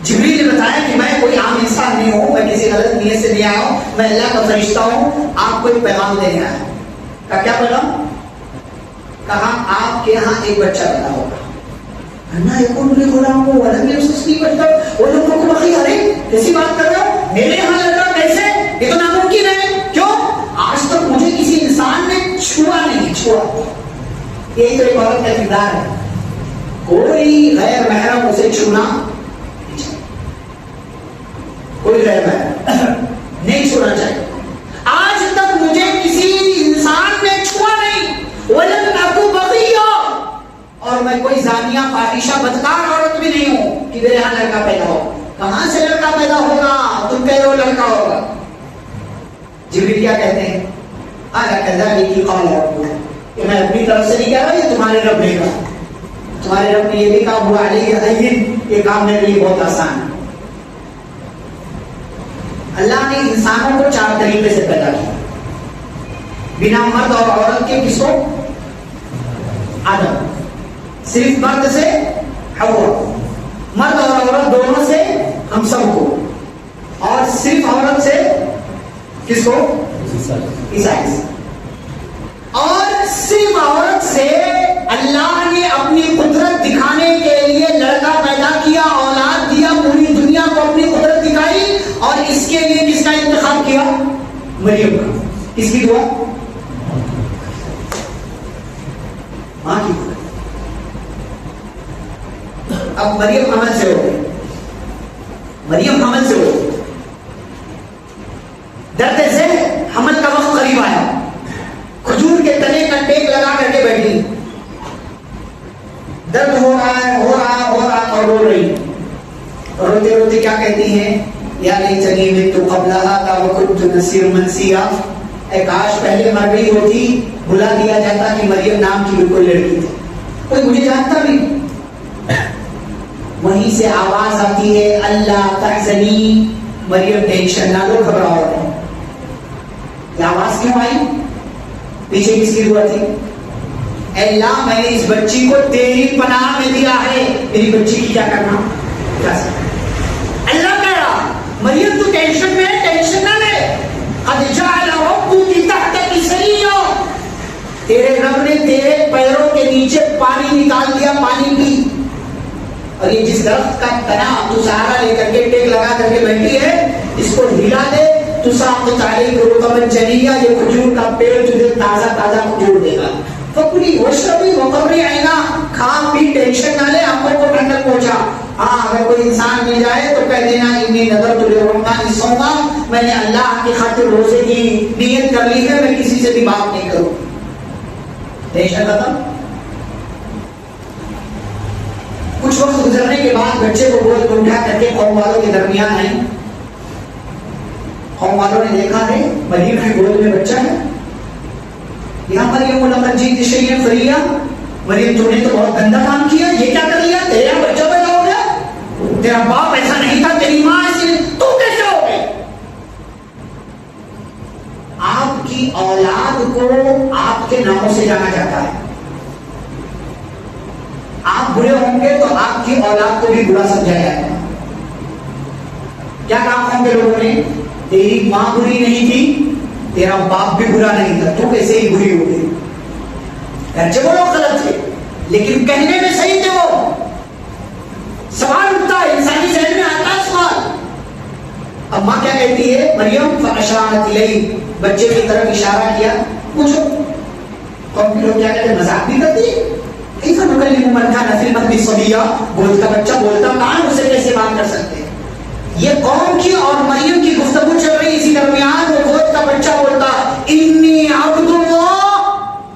جبریل نے بتایا کہ میں کوئی عام انسان نہیں ہوں, میں کسی غلط نیت سے نہیں آیا ہوں, میں اللہ کا فرشتہ ہوں, آپ کو ایک پیغام دینے آیا. کا کیا پیغام؟ کہا آپ کے یہاں ایک بچہ پیدا ہوگا. کیسی بات کر رہے ہو, میرے یہاں لڑکا کیسے؟ یہ تو ناممکن ہے. کیوں؟ آج تک مجھے کسی انسان نے چھوا نہیں, چھوا. یہی تو ایک عورت کا کردار ہے. کوئی غیر محرم اسے چھونا, کوئی غیر محرم نہیں چھونا چاہیے. آج تک مجھے کسی انسان نے چھوا نہیں. وَلَمْ أَكُ بَغِيًّا, اور میں کوئی زانیہ فاحشہ بدکار عورت بھی نہیں ہوں کہ میرے یہاں لڑکا پیدا ہو. کہاں سے لڑکا پیدا ہوگا؟ تم کہہ رہے ہو لڑکا ہوگا. جبریل کیا کہتے ہیں؟ اَنَا كَذَلِكِ قَالَ رَبُّكِ, کہ میں اپنی طرف سے نہیں کہہ رہا, یہ تمہارے رب نے کہا. تمہارے رب نے یہ بھی کہا هُوَ عَلَيَّ هَيِّنٌ, یہ کام میرے لیے بہت آسان ہے. اللہ نے انسانوں کو 4 طریقے سے پیدا کیا, بنا مرد اور عورت کے. کس کو؟ آدم. صرف مرد سے حوا, مرد اور عورت دونوں سے ہم سب کو, اور صرف عورت سے کس کو؟ عیسیٰ. اب مریم حمل سے ہو گئی، مریم حمل سے ہو گئی، درد سے حمل کا وقت قریب آیا، کھجور کے تنے کا ٹیک لگا کر کے بیٹھی، درد ہو رہا ہے ہو رہا ہو رہا اور رو رہی، روتے روتے کیا کہتی ہیں، یا لیتنی مت قبل ھذا وکنت نسیا منسیا، اے کاش پہلے مر گئی ہوتی، بھلا دیا جاتا کہ مریم نام کی بالکل لڑکی تھی، کوئی مجھے جانتا بھی۔ وہیں سے آواز آتی ہے اللہ تحزنی، مریم ٹینشن نہ لو، گھبراؤ نہیں۔ یہ آواز کیوں آئی؟ پیچھے کس کی دعا تھی؟ اے اللہ میں نے اس بچی کو تیری پناہ میں دیا ہے، میری بچی کی کیا کرنا؟ اللہ کہہ رہا مریم تو ٹینشن میں ہے، ٹینشن نہ لے، قد جعل ربک تحتک سریا، تیرے رب نے تیرے پیروں کے نیچے پانی نکال دیا، پانی پی۔ اور یہ جس درخت کا تنا تو سہارا لے کر کے ٹیک لگا کر کے بیٹھی ہے، اس کو ہلا دے تو ساقط علیک رطبا جنیا، یہ کھجور کا پیڑ تجھے تازہ تازہ کھجور دے گا۔ فکلی واشربی وقرری عینا، کھا پی ٹینشن نہ لے، آنکھوں کو ٹھنڈک پہنچا۔ ہاں اگر کوئی انسان مل جائے تو کہہ دینا انی نذرت للرحمن صوما، میں نے اللہ کی خاطر روزے کی نیت کر لی ہے، میں کسی سے بھی بات نہیں کروں۔ ٹینشن ختم۔ کچھ وقت گزرنے کے بعد بچے کو گود میں اٹھا کر کے قوم والوں کے درمیان آئی، قوم والوں نے دیکھا ہے مریم کی گود میں بچہ ہے، یہاں پر یہ لقد جئت شیئا فریا، مریم تو نے تو بہت گندا کام کیا، یہ کیا کر لیا، تیرا بچہ پیدا ہو گیا، تیرا باپ ایسا نہیں تھا، تیری ماں ایسی، تو کیسے ہو گئی؟ آپ کی اولاد کو آپ کے ناموں سے جانا جاتا ہے، آپ برے ہوں گے تو آپ کی اولاد کو بھی برا سمجھا جائے گا۔ کیا کہا قوم کے لوگوں نے، تیری ماں بری نہیں تھی، تیرا باپ بھی برا نہیں تھا، تو کیسے ہی بری ہو گئی؟ گرچہ وہ لوگ غلط تھے لیکن کہنے میں صحیح تھے۔ وہ سوال اٹھتا ہے، انسانی ذہن میں آتا ہے سوال۔ اب ماں کیا کہتی ہے، مریم فاشارت الیہ، بچے کی طرف اشارہ کیا، پوچھو۔ قوم کے لوگ کیا کہتے ہیں، مذاق بھی کرتی ہے، کیسا نکلم من کان فی المہد صبیا، گود کا بچہ بولتا کہاں، اسے کیسے بات کر سکتے ہیں؟ یہ قوم کی اور مریم کی گفتگو چل رہی، اسی درمیان وہ گود کا بچہ بولتا انی عبد اللہ،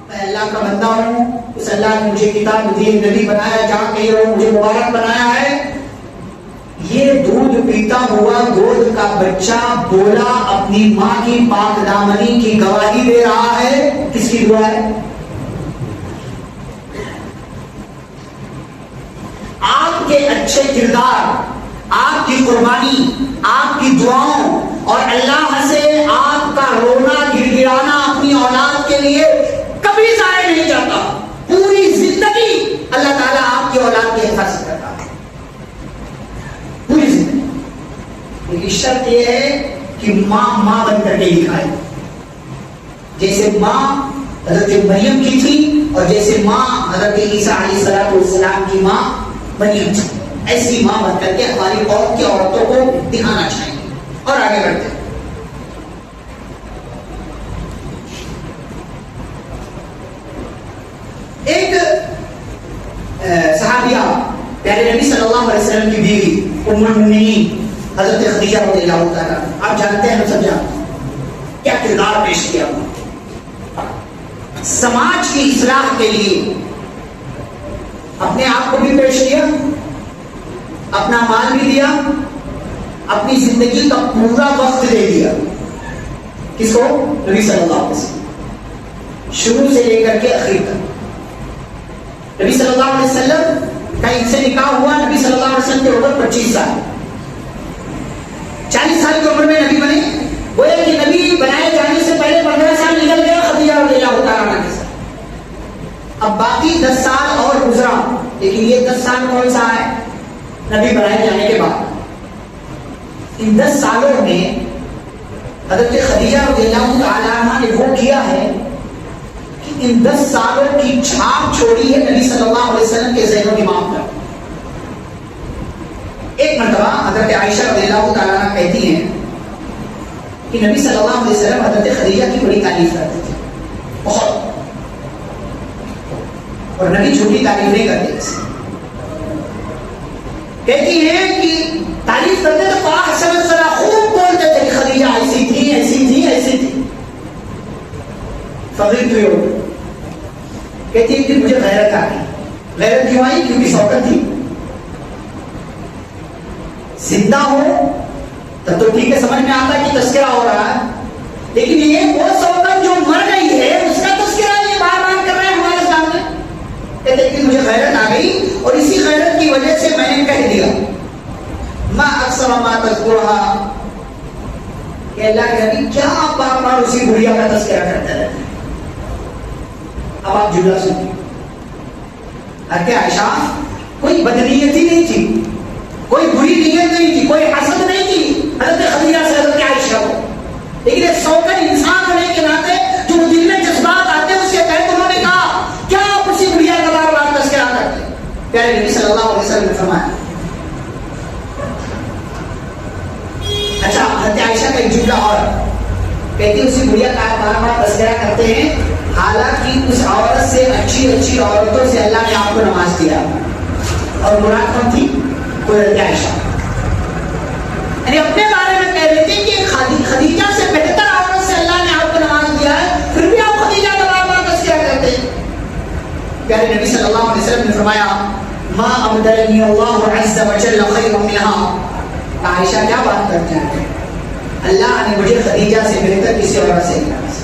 میں اللہ کا بندہ ہوں، اس اللہ نے مجھے کتاب دی، نبی بنایا، جہاں کہیں رہو مجھے مبارک بنایا ہے۔ یہ دودھ پیتا ہوا گود کا بچہ بولا، اپنی ماں کی پاک دامنی کی گواہی دے رہا ہے، کس کی دعا ہے؟ آپ کے اچھے کردار، آپ کی قربانی، آپ کی دعاؤں اور اللہ سے آپ کا رونا گر گرانا اپنی اولاد کے لیے کبھی ضائع نہیں جاتا، پوری زندگی اللہ تعالیٰ آپ کی اولاد کی حفاظت کرتا ہے، پوری زندگی۔ لیکن شرط یہ ہے کہ ماں ماں بن کر کے دکھائے، جیسے ماں حضرت مریم کی تھی اور جیسے ماں حضرت عیسیٰ علیہ السلام کی ماں مریم تھی، ایسی ماں بن کر کے ہماری قوم کی عورتوں کو دکھانا چاہیے۔ اور آگے بڑھتے ہیں، ایک صحابیہ پیارے نبی صلی اللہ علیہ وسلم کی بیوی ام المؤمنین حضرت خدیجہ رضی اللہ تعالیٰ، آپ جانتے ہیں، ہم سب جانتے ہیں کیا کردار پیش کیا، سماج کی اصلاح کے لیے اپنے آپ کو بھی پیش کیا، اپنا مال بھی دیا، اپنی زندگی کا پورا وقت دے دیا، کس کو؟ نبی صلی اللہ علیہ وسلم، شروع سے لے کر کے آخر تک۔ نبی صلی اللہ علیہ وسلم کا ان سے نکاح ہوا، نبی صلی اللہ علیہ وسلم کی عمر 25 سال، 40 سال کی عمر میں نبی بنے، گویا کہ نبی بنائے جانے سے پہلے 15 سال نکل گیا خدیجہ رضی اللہ تعالیٰ عنہا کے ساتھ، اب باقی 10 سال اور گزرا، لیکن یہ 10 سال کون سا ہے؟ نبی بنائے جانے کے بعد۔ ان 10 سالوں میں حضرت خدیجہ رضی اللہ تعالیٰ عنہا نے وہ کیا ہے کہ ان 10 سالوں کی چھاپ چھوڑی ہے نبی صلی اللہ علیہ وسلم کے ذہن و دماغ پر۔ ایک مرتبہ حضرت عائشہ رضی اللہ تعالیٰ عنہا کہتی ہیں کہ نبی صلی اللہ علیہ وسلم حضرت خدیجہ کی بڑی تعریف کرتے تھے، بہت، اور نبی جھوٹی تعریف نہیں کرتے، کہتی ہیں کہ تعریف کرتے تو فاحسن الصلاح، خوب بولتے تھے کہ خدیجہ ایسی تھی ایسی تھی ایسی تھی. فضیلت ہوئی ہو، کہتی ہے کہ مجھے غیرت آ گئی. غیرت کیوں آئی؟ کیونکہ شوکت تھی. زندہ ہو تب تو ٹھیک ہے، سمجھ میں آتا ہے کہ تذکرہ ہو رہا ہے، لیکن یہ وہ شوکت جو مر گئی ہے اس کا تذکرہ یہ بار بار کر رہے ہیں ہمارے سامنے. کہتے ہیں کہ مجھے غیرت آ گئی اور اسی غیرت کی وجہ سے میں نے کہہ دیا ما اکثر ما تذکرها، کہ اللہ کے نبی کیا آپ بار بار اسی بڑھیا کا تذکرہ کرتے رہتے ہیں. اب آپ جملہ سنیے. حضرت عائشہ کوئی بدنیت ہی نہیں تھی، کوئی بری نیت نہیں تھی، کوئی حسد نہیں تھی حضرت خدیجہ سے حضرت عائشہ کو، لیکن ایک شوکت انسان ہونے کے ناطے جو دل میں جذبات آتے ہیں اس کے تحت انہوں نے کہا کیا آپ اسی بڑھیا کا بار بار تذکرہ کرتے ہیں. پیارے نبی صلی اللہ علیہ وسلم نے فرمایا. اچھا حضرت عائشہ کا ایک جملہ اور کہتی ہے اسی بڑھیا کا بار بار تذکرہ کرتے ہیں، حالانکہ اس عورت سے اچھی اچھی عورتوں سے اللہ نے آپ کو نواز دیا. اور مراد کون تھی؟ حضرت عائشہ. یعنی اپنے بارے میں کہہ رہے تھے کہ خدیجہ سے بہتر عورت سے اللہ نے آپ کو نواز دیا ہے، پھر بھی آپ خدیجہ کا بار بار تذکرہ کرتے ہیں. پیارے نبی صلی اللہ علیہ وسلم نے فرمایا ما ابدلنی اللہ عز وجل خیر منها. عائشہ کیا بات کرتے ہیں؟ اللہ نے مجھے خدیجہ سے بہتر کسی عورت سے نواز.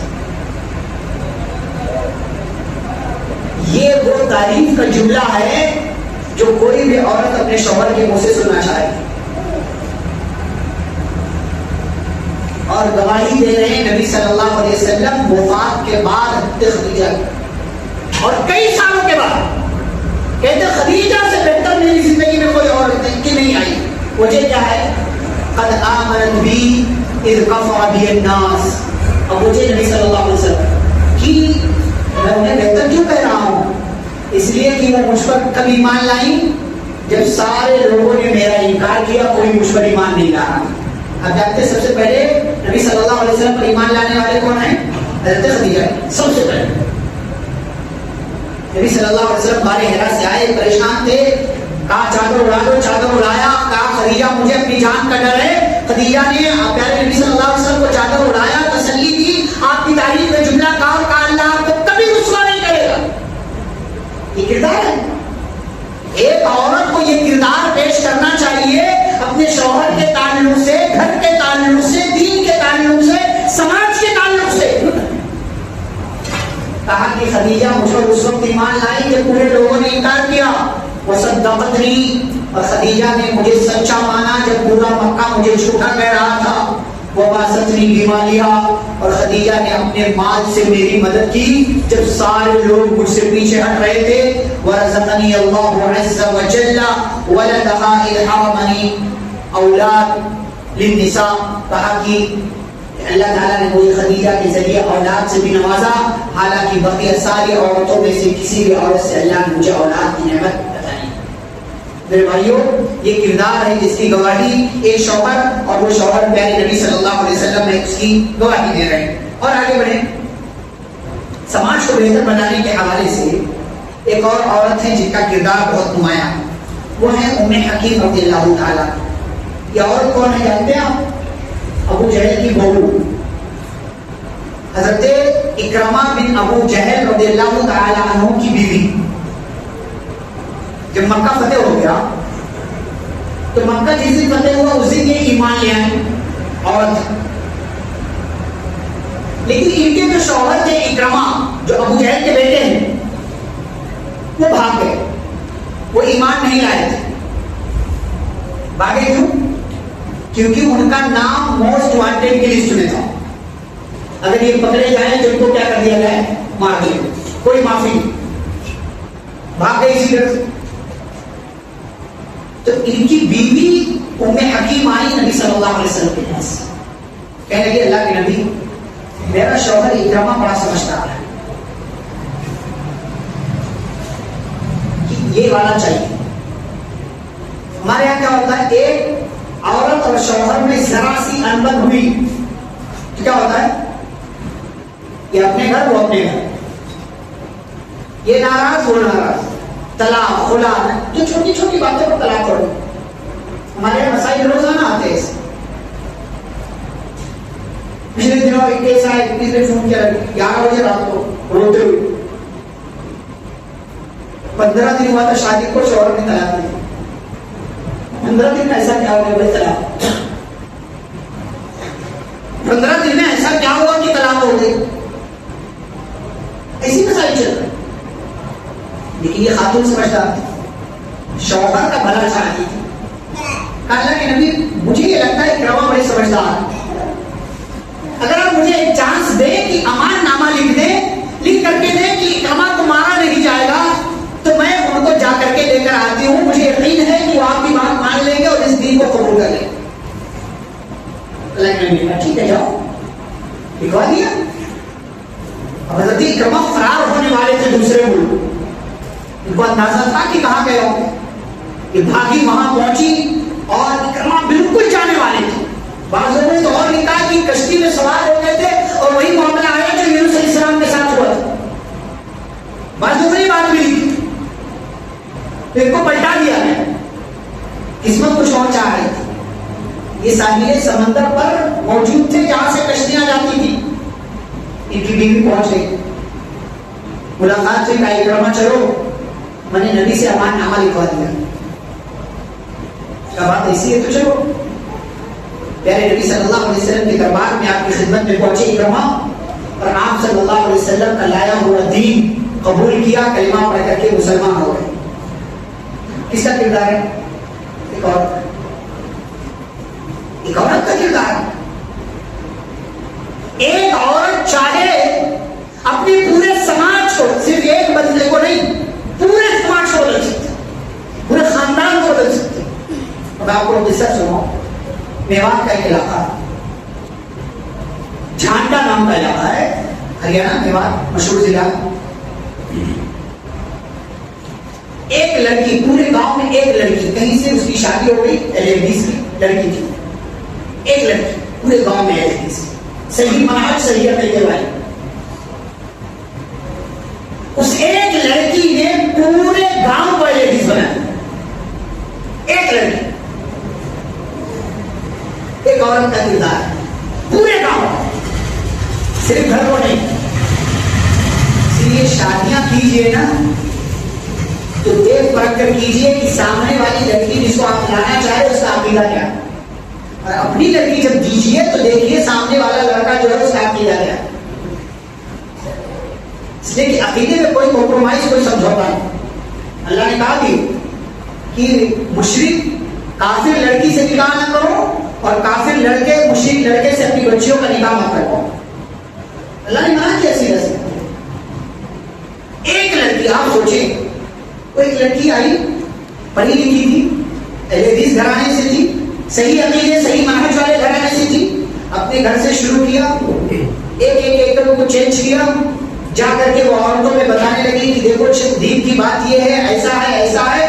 یہ وہ تعریف کا جملہ ہے جو کوئی بھی عورت اپنے شوہر کے منہ سے سننا چاہے. اور گواہی دے رہے ہیں نبی صلی اللہ علیہ وسلم وفات کے بعد خدیجہ اور کئی سالوں کے بعد کہتے خدیجہ سے بہتر میری زندگی میں کوئی عورت نہیں آئی. وجہ کیا ہے؟ قد آمنت بی اذ کفر بی الناس. اب وجہ نبی صلی اللہ علیہ وسلم کہ میں انہیں بہتر کیوں کہہ رہا ہوں؟ اس لیے کہ وہ مجھ پر کب ایمان لائیں جب سارے لوگوں نے میرا انکار کیا، کوئی مجھ پر ایمان نہیں لایا. اب جانتے ہیں سب سے پہلے نبی صلی اللہ علیہ وسلم پر ایمان لانے والے کون ہیں؟ حضرت خدیجہ. سب سے پہلے نبی صلی اللہ علیہ وسلم غار حرا سے آئے، پریشان تھے، کہا چادر اڑا دو، چادر اڑایا. کہا خدیجہ مجھے اپنی جان کا ڈر ہے. خدیجہ نے پیارے نبی صلی اللہ علیہ وسلم کو چادر اڑایا، تسلی دی، آپ کی تعریف میں جملہ کہا اور کہا اللہ آپ کو کبھی رسوا نہیں کرے گا. یہ کردار ہے. ایک عورت کو یہ کردار پیش کرنا چاہیے اپنے شوہر کے تعلق سے، گھر کے تعلق سے، دین کے تعلق سے، سماج کے تعلق سے. کہا کہ خدیجہ مجھ پر اس وقت ایمان لائی جب پورے لوگوں نے انکار کیا. وصدقتنی، اور خدیجہ نے مجھے سچا مانا جب پورا مکہ مجھے جھوٹا کہہ رہا تھا. وباستنی بمالہا، اور خدیجہ نے اپنے مال سے میری مدد کی جب سارے لوگ مجھ سے پیچھے ہٹ رہے تھے. ورزقنی اللہ عز وجل ولدہا اذ حرمنی اولاد للنساء. کہا کہ اللہ تعالیٰ نے مجھے خدیجہ کے ذریعے اولاد سے بھی نوازا، حالانکہ بقیہ ساری عورتوں میں سے کسی بھی عورت سے اللہ نے مجھے اولاد کی نعمت بتائی. میرے بھائیوں، یہ کردار ہے جس کی گواہی ایک شوہر، اور وہ شوہر پیارے نبی صلی اللہ علیہ وسلم نے اس کی گواہی دے رہے ہیں. اور آگے بڑھیں، سماج کو بہتر بنانے کے حوالے سے ایک اور عورت ہے جن کا کردار بہت نمایاں، وہ ہے ام حکیم رضی اللہ تعالیٰ. یہ عورت کون ہے جانتے ہیں آپ؟ ابو جہل کی بہو، حضرت اکرمہ بن ابو جہل رضی اللہ تعالیٰ عنہ کی بیوی. جب مکہ فتح ہو گیا تو مکہ جس دن فتح ہوا اس دن یہ ایمان لے آئے عورت. لیکن ان کے جو شوہر تھے اکرمہ، جو ابو جہل کے بیٹے ہیں، وہ بھاگ گئے، وہ ایمان نہیں لائے تھے. بھاگے کیوں؟ کیونکہ ان کا نام موسٹ وانٹیڈ کی لسٹ میں تھا. اگر یہ پکڑے جائیں تو ان کو کیا کر دیا جائے؟ مار دیا. کوئی معافی نہیں. بھاگ گئے اسی طرح سے. تو ان کی بیوی ام حکیم آئی نبی صلی اللہ علیہ وسلم کے پاس، کہنے لگی اللہ کے نبی میرا شوہر اکرمہ بڑا سمجھدار ہے، یہ والا چاہیے. ہمارے یہاں کیا ہوتا ہے، ایک عورت اور شوہر میں ذرا سی انبن ہوئی تو کیا ہوتا ہے، یہ اپنے گھر وہ اپنے گھر، یہ ناراض وہ ناراض، طلاق خلا، جو چھوٹی چھوٹی باتوں پر طلاق پڑو. ہمارے یہاں مسائل روزانہ آتے ہیں. پچھلے دنوں ایک کیس آیا, کسی نے فون کیا 11 بجے رات کو روتے ہوئے. 15 دن ہوا تھا شادی کو, شوہر نے طلاق دی. 15 دن میں ایسا کیا ہو گیا بھائی طلاق؟ 15 دن میں ایسا کیا ہوا کہ طلاق ہو گئی؟ ایسی مسائل چل رہے. لیکن یہ خاتون سمجھدار تھی, شوہر کا بھلا چاہتی تھی. کہا اللہ کے نبی مجھے یہ لگتا ہے اکرمہ بڑی سمجھدار ہے, اگر آپ مجھے ایک چانس دیں کہ امان نامہ لکھ دیں, لکھ کر کے دیں کہ اکرمہ کو مارا نہیں جائے گا, تو میں ان کو جا کر کے لے کر آتی ہوں. مجھے یقین ہے کہ وہ آپ کی بات مان لیں گے اور اس دین کو قبول کر لیں گے. اللہ کے نبی نے ٹھیک ہے جاؤ, لکھوا دیا. اب حضرت اکرمہ فرار ہونے والے تھے دوسرے ملک, ان کو اندازہ تھا کہ کہاں گئے ہوں. یہ بھاگی وہاں پہنچی اور اکرمہ بالکل جانے والے تھے. بعض لوگوں نے تو اور لکھا کہ کشتی میں سوار ہو گئے تھے اور وہی معاملہ آیا جو یونس علیہ السلام کے ساتھ ہوا تھا. بعض لوگوں نے بات بھی لکھی, ان کو پلٹا دیا گیا. قسمت کچھ اور چاہ رہی تھی. یہ ساحل سمندر پر موجود تھے جہاں سے کشتیاں جاتی تھی. ان کی بیوی پہنچ گئی, ملاقات سے کہا اکرمہ چلو, میں نے نبی سے امان نامہ لکھوا دیا. کیا بات ایسی ہے تو چلو. پیارے نبی صلی اللہ علیہ وسلم کے دربار میں آپ کی خدمت میں پہنچے اکرمہ, اور آپ صلی اللہ علیہ وسلم کا لایا ہوا دین قبول کیا, کلمہ پڑھ کر کے مسلمان ہو گئے. کس کا کردار ہے؟ ایک عورت کا کردار. ایک عورت چاہے اپنے پورے سماج کو, صرف ایک بندے کو نہیں, پورے سماج کو بدل سکتے, پورے خاندان کو بدل سکتے. اب آپ کو قصہ سناؤ. میوات کا ایک علاقہ, جھانڈا نام کا علاقہ ہے, ہریانہ میوات مشہور ضلع. ایک لڑکی, پورے گاؤں میں ایک لڑکی, کہیں سے اس کی شادی ہو گئی, LLBs کی لڑکی تھی. ایک لڑکی پورے گاؤں میں LLBs, صحیح منہج صحیح عقیدے والی. اس ایک لڑکی نے پورے گاؤں کو LLBs بنایا. ایک لڑکی, ایک عورت کا کردار ہے پورے گاؤں, صرف گھر کو نہیں. اس لیے شادیاں کیجیے نا تو دیکھ پرکھ کر کیجیے کہ سامنے والی لڑکی جس کو آپ لانا چاہے اس کا عقیدہ کیا ہے, اور اپنی لڑکی جب دیجیے تو دیکھیے سامنے والا لڑکا جو ہے اس کا عقیدہ کیا ہے. اس لیے کہ عقیدے میں کوئی کمپرومائز, کوئی سمجھوتا نہیں. اللہ نے کہا بھی کہ مشرک کافر لڑکی سے نکاح نہ کرو, اور کافر لڑکے مشرک لڑکے سے اپنی بچیوں کا نکاح مت کرواؤ. اللہ نے منع کیا سیدھا سے. ایک لڑکی, آپ سوچیں, کوئی ایک لڑکی آئی, پڑھی لکھی تھی, LLBs گھرانے سے تھی, صحیح عقیدے صحیح منہج والے گھرانے سے تھی. اپنے گھر سے شروع کیا, ایک ایک کو چینج کیا, جا کر کے وہ عورتوں میں بتانے لگی کہ دیکھو دین کی بات یہ ہے, ایسا ہے ایسا ہے.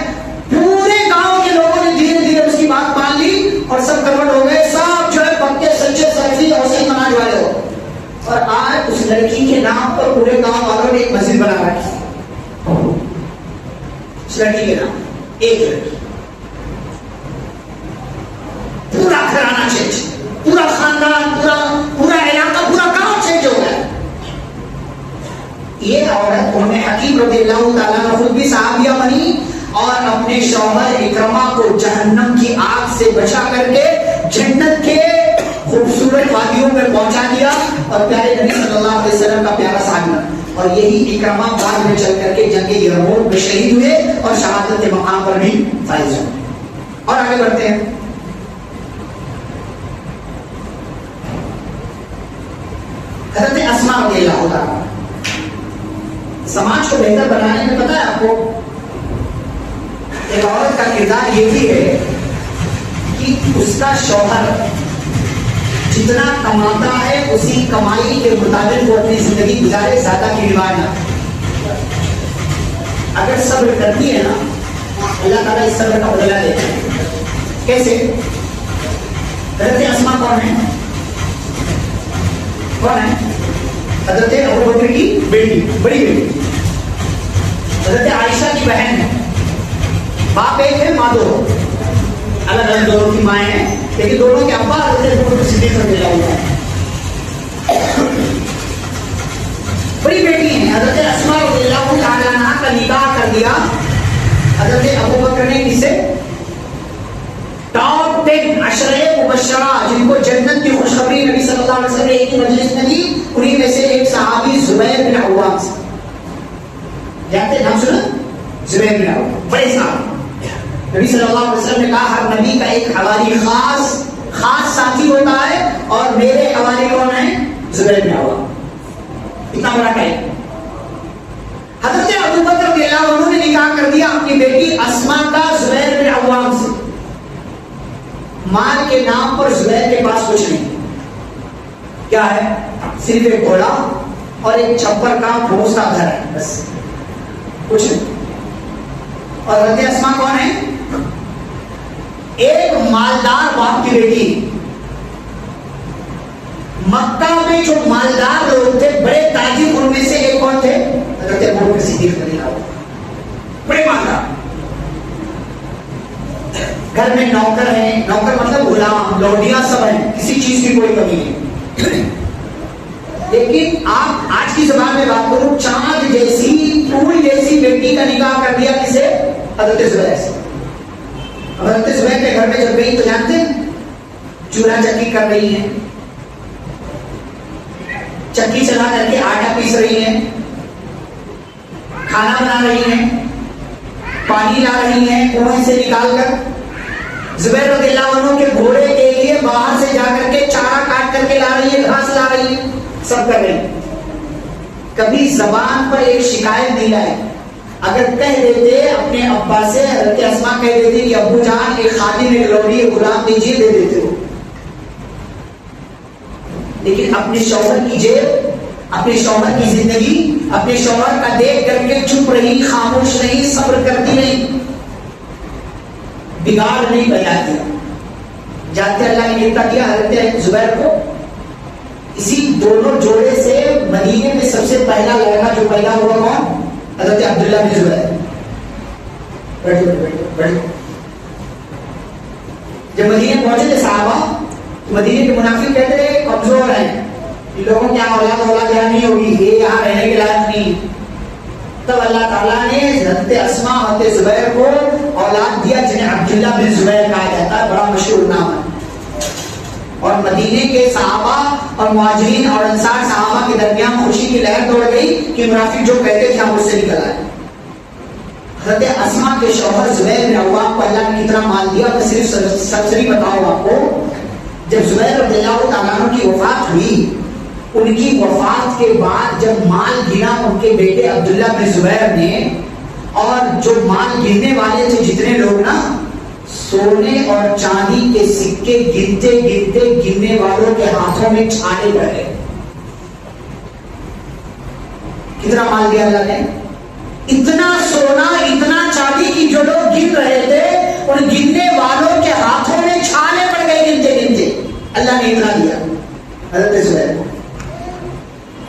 پورے گاؤں کے لوگوں نے دھیرے دھیرے اس کی بات مان لی اور سب کنورٹ ہو گئے. سب جو ہے پکے سچے سلفی اور صحیح منہج والے ہو. اور آج اس لڑکی کے نام پر پورے گاؤں والوں نے ایک مسجد بنا رکھی. اس لڑکی کے نام, ایک لڑکی, پورا گھرانہ چینج, پورا خاندان, پورا علاقہ, پورا گاؤں چینج ہو گیا. یہ عورت ام حکیم رضی اللہ تعالیٰ عنہ خود بھی صحابیہ بنی اور اپنے شوہر اکرمہ کو جہنم کی آگ سے بچا کر کے جنت کے خوبصورت وادیوں میں پہنچا دیا, اور پیارے نبی صلی اللہ علیہ وسلم کا پیارا صحابی. اور یہی اکرمہ بعد میں چل کر کے جنگ یرموک میں شہید ہوئے اور شہادت کے مقام پر بھی فائز ہوئے. اور آگے بڑھتے ہیں. حضرت اسماء رضی اللہ تعالیٰ, سماج کو بہتر بنانے میں پتہ ہے آپ کو ایک عورت کا کردار یہ بھی ہے کہ اس کا شوہر جتنا کماتا ہے اسی کمائی کے مطابق وہ اپنی زندگی گزارے, زیادہ کی رواج نہ. اگر صبر کرتی ہے نا, اللہ تعالیٰ اس صبر کا بدلہ دیتا ہے. کیسے؟ حضرت اسماء کون ہے؟ کون ہے؟ حضرت ابو بکر کی بیٹی, بڑی بیٹی, حضرت عائشہ کی بہن ہے. باپ ایک ہے, ماں دو. الگ الگ دونوں کی مائیں ہیں، لیکن دونوں کے ابا حضرت ابوبکر صدیق رضی اللہ عنہ ہیں. بڑی بیٹی ہیں حضرت اسماء رضی اللہ تعالیٰ عنہ کا نکاح کر دیا حضرت ابوبکر نے. کس سے؟ ٹاپ 10 عشرے مبشرہ جن کو جنت کی خوشخبری نبی صلی اللہ علیہ وسلم نے ایک ہی مجلس میں دی، انہی میں سے ایک صحابی زبیر بن عوام سے. جانتے نام سنا؟ زبیر بن عوام بڑے صحابی. نبی صلی اللہ علیہ وسلم نے کہا ہر نبی کا ایک حواری خاص ساتھی ہوتا ہے، اور میرے حواری کون ہیں؟ زبیر بن عوام. اتنا بڑا ٹائم. حضرت ابوبکر رضی اللہ عنہ نے نکاح کر دیا اپنی بیٹی اسماء کا زبیر بن عوام سے. مال کے نام پر زبیر کے پاس کچھ نہیں. کیا ہے؟ صرف ایک گھوڑا اور ایک چھپر کا بھوسا گھر ہے، بس کچھ نہیں. اور حضرت اسماء کون ہے؟ ایک مالدار باپ کی بیٹی. مکہ میں جو مالدار لوگ تھے، بڑے تاجر، ان میں سے ایک کون تھے؟ حضرت ابوبکر صدیق رضی اللہ عنہ. بڑے مالدار. گھر میں نوکر ہیں، نوکر مطلب غلام، لوڈیاں سب ہیں، کسی چیز کی کوئی کمی نہیں. لیکن آپ آج کی زبان میں بات کروں، چاند جیسی پھول جیسی بیٹی کا نکاح کر دیا کسے؟ حضرت زبیر سے. حضرت زبیر کے گھر میں جب گئی تو جانتے ہیں چولہا چکی کر رہی ہیں، چکی چلا کر کے آٹا پیس رہی ہیں، کھانا بنا رہی ہیں، پانی لا رہی ہیں کنویں سے نکال کر. زبیر رضی اللہ عنہ کے گھوڑے کے لیے باہر سے جا کر کے چارہ کاٹ کر کے لا رہی ہے، گھاس لا رہی ہے، سب کر رہی ہے. کبھی زبان پر ایک شکایت نہیں لائی. اگر کہہ دیتے اپنے ابا سے، حضرت اسماء کہہ دیتے کہ ابو جان ایک خادم ایک لوڈی ایک غلام دیجیے، دے دیتے ہو. لیکن اپنے شوہر کی جیب، اپنے شوہر کی زندگی، اپنے شوہر کا دیکھ کر کے چپ رہی، خاموش نہیں، صبر کرتی نہیں، بگاڑ نہیں پیدا کیا. جانتے اللہ نے کتنا کیا حضرت زبیر کو؟ اسی دونوں جوڑے سے مدینے میں سب سے پہلا لڑکا جو پیدا ہوا کون؟ حضرت عبداللہ بن زبیر. بیٹھو. جب مدینے پہنچے تھے صحابہ، مدینے کے منافق کہتے تھے کمزور ہیں، ان لوگوں کی اولاد یہاں نہیں ہوگی، یہ یہاں رہنے کے لائق نہیں. تب اللہ تعالیٰ نے حضرت اسماء حضرت زبیر کو اولاد دیا جنہیں عبداللہ بن زبیر کہا جاتا ہے، بڑا مشہور نام ہے. اور مدینے کے صحابہ اور مہاجرین اور انصار صحابہ کے درمیان خوشی کی لہر دوڑ گئی کہ منافق جو کہتے تھے ہم اس سے نکل آئے. حضرت اسماء کے شوہر زبیر بن عوام کو اللہ نے کتنا مال دیا. میں صرف سرسری بتاؤں آپ کو، جب زبیر رضی اللہ تعالیٰ عنہ کی وفات ہوئی، ان کی وفات کے بعد جب مال گنا ان کے بیٹے عبداللہ بن زبیر نے، اور جو مال گننے والے تھے جتنے لوگ نا، سونے اور چاندی کے سکے گنتے گنتے گننے والوں کے ہاتھوں میں چھانے پڑ گئے. کتنا مال دیا اللہ نے؟ اتنا سونا اتنا چاندی کی جو لوگ گن رہے تھے ان گننے والوں کے ہاتھوں میں چھانے پڑ گئے گنتے گنتے. اللہ نے اتنا دیا حضرت زبیر کو.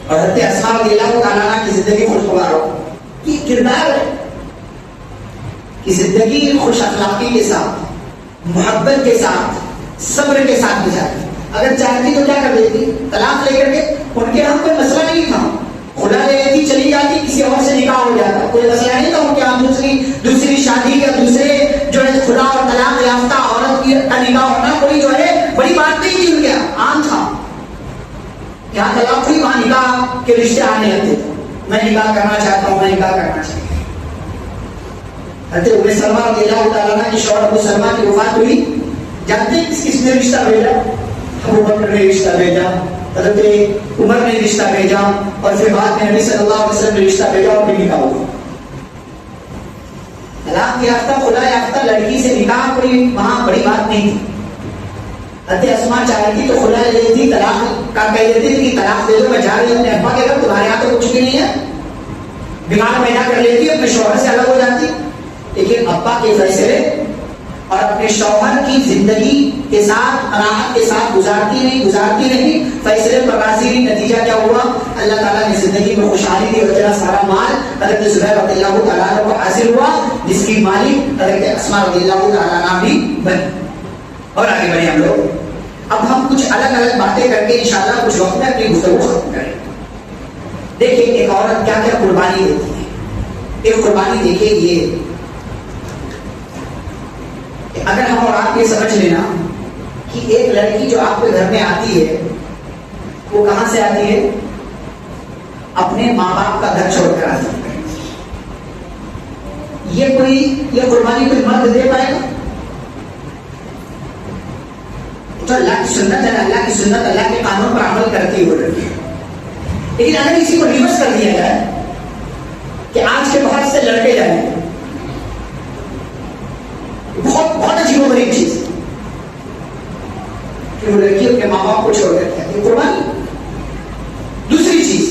اور حضرت اسماء رضی اللہ تعالیٰ عنہ کی زندگی خوشگوار ہو، یہ کردار ہے کہ زندگی خوش اخلاقی کے ساتھ، محبت کے ساتھ، صبر کے ساتھ گزارتی. اگر چاہتی تو کیا کر دیتی؟ طلاق لے کر کے. ان کے ہم کوئی مسئلہ نہیں تھا، خدا لے لیتی چلی جاتی، کسی اور سے نکاح ہو جاتا، کوئی مسئلہ نہیں تھا. ان کے ہم دوسری شادی یا دوسرے جو ہے خدا اور طلاق یافتہ عورت کا نکاح ہونا کوئی جو ہے بڑی بات نہیں تھی. ان کے عام تھا. یہاں طلاق ہوئی وہاں نکاح کے رشتے آنے لگتے تھے. میں نکاح کرنا چاہتا ہوں، میں نکاح کرنا چاہتا ہوں. حضرت ام سلمہ رضی اللہ تعالیٰ عنہ کی شوہر ابو سلمہ کی وفات ہوئی. جانتے ہیں کس نے رشتہ بھیجا؟ ابو بکر نے رشتہ بھیجا، حضرت عمر نے رشتہ بھیجا، اور پھر بعد میں نبی صلی اللہ علیہ وسلم نے رشتہ بھیجا اور پھر نکاح ہوا. طلاق یافتہ خدا یافتہ لڑکی سے نکاح کوئی وہاں بڑی بات نہیں تھی. حضرت اسماء چاہتی تو خدا لے لیتی، طلاق کا کہہ دیتی تھی کہ طلاق دے دو، میں جا رہی ہوں اپنے ابا کے گھر، تمہارے یہاں تو کچھ بھی نہیں ہے. بگاڑ پیدا کر لیتی، اپنے شوہر سے الگ ہو جاتی. لیکن ابا کے فیصلے اور اپنے شوہر کی زندگی کے ساتھ قناعت کے ساتھ گزارتی نہیں. فیصلے پر راضی نہیں. نتیجہ کیا ہوا؟ اللہ تعالیٰ نے زندگی میں خوشحالی دی، اور سارا مال حضرت زبیر رضی اللہ تعالیٰ عنہ کو حاصل ہوا، جس کی مالک حضرت اسماء رضی اللہ تعالیٰ عنہ بھی بنی. اور آگے بڑھیں ہم لوگ. اب ہم کچھ الگ الگ باتیں کر کے انشاءاللہ کچھ وقت میں اپنی گفتگو ختم کریں. دیکھیں ایک عورت کیا کیا قربانی دیتی ہے. ایک قربانی دیکھیں یہ کہ اگر ہم اور آپ یہ سمجھ لینا کہ ایک لڑکی جو آپ کے گھر میں آتی ہے وہ کہاں سے آتی ہے؟ اپنے ماں باپ کا گھر چھوڑ کر آتی ہے. یہ قربانی کوئی مرد دے پائے گا؟ تو اللہ کی سنت ہے، اللہ کی سنت اللہ کے قانون پر عمل کرتی ہے وہ لڑکی. لیکن اگر اسی کو ریورس کر دیا جائے کہ آج کے بہت سے لڑکے جائیں، بہت بہت عجیب و غریب چیز کہ وہ لڑکی اپنے ماں باپ کو چھوڑ کر کے آتی ہے. قربانی. دوسری چیز،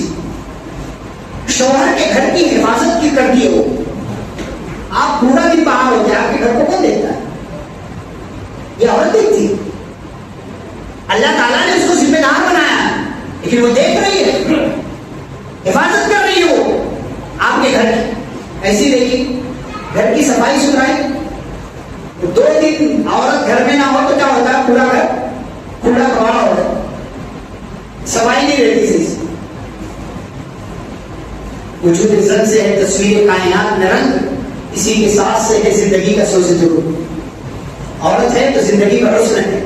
شوہر کے گھر کی حفاظت کی کرتی ہے وہ. آپ پورا دن باہر ہوتے ہیں، آپ کے گھر کو کون دیکھتا ہے؟ یہ عورت دیکھتی ہے. اللہ تعالیٰ نے اس کو ذمہ دار بنایا ہے لیکن وہ دیکھ رہی ہے، حفاظت کر رہی ہے وہ آپ کے گھر کی. ایسی دیکھی گھر کی صفائی ستھرائی. 2 دن عورت گھر میں نہ ہو تو کیا ہوتا ہے؟ پورا گھر کوڑا کباڑا ہوتا ہے، صفائی نہیں رہتی. صحیح وجود زن سے ہے تصویر کائنات میں رنگ، اسی کے ساتھ سے ہے زندگی کا سوز ضرور. عورت ہے تو زندگی کا حسن ہے،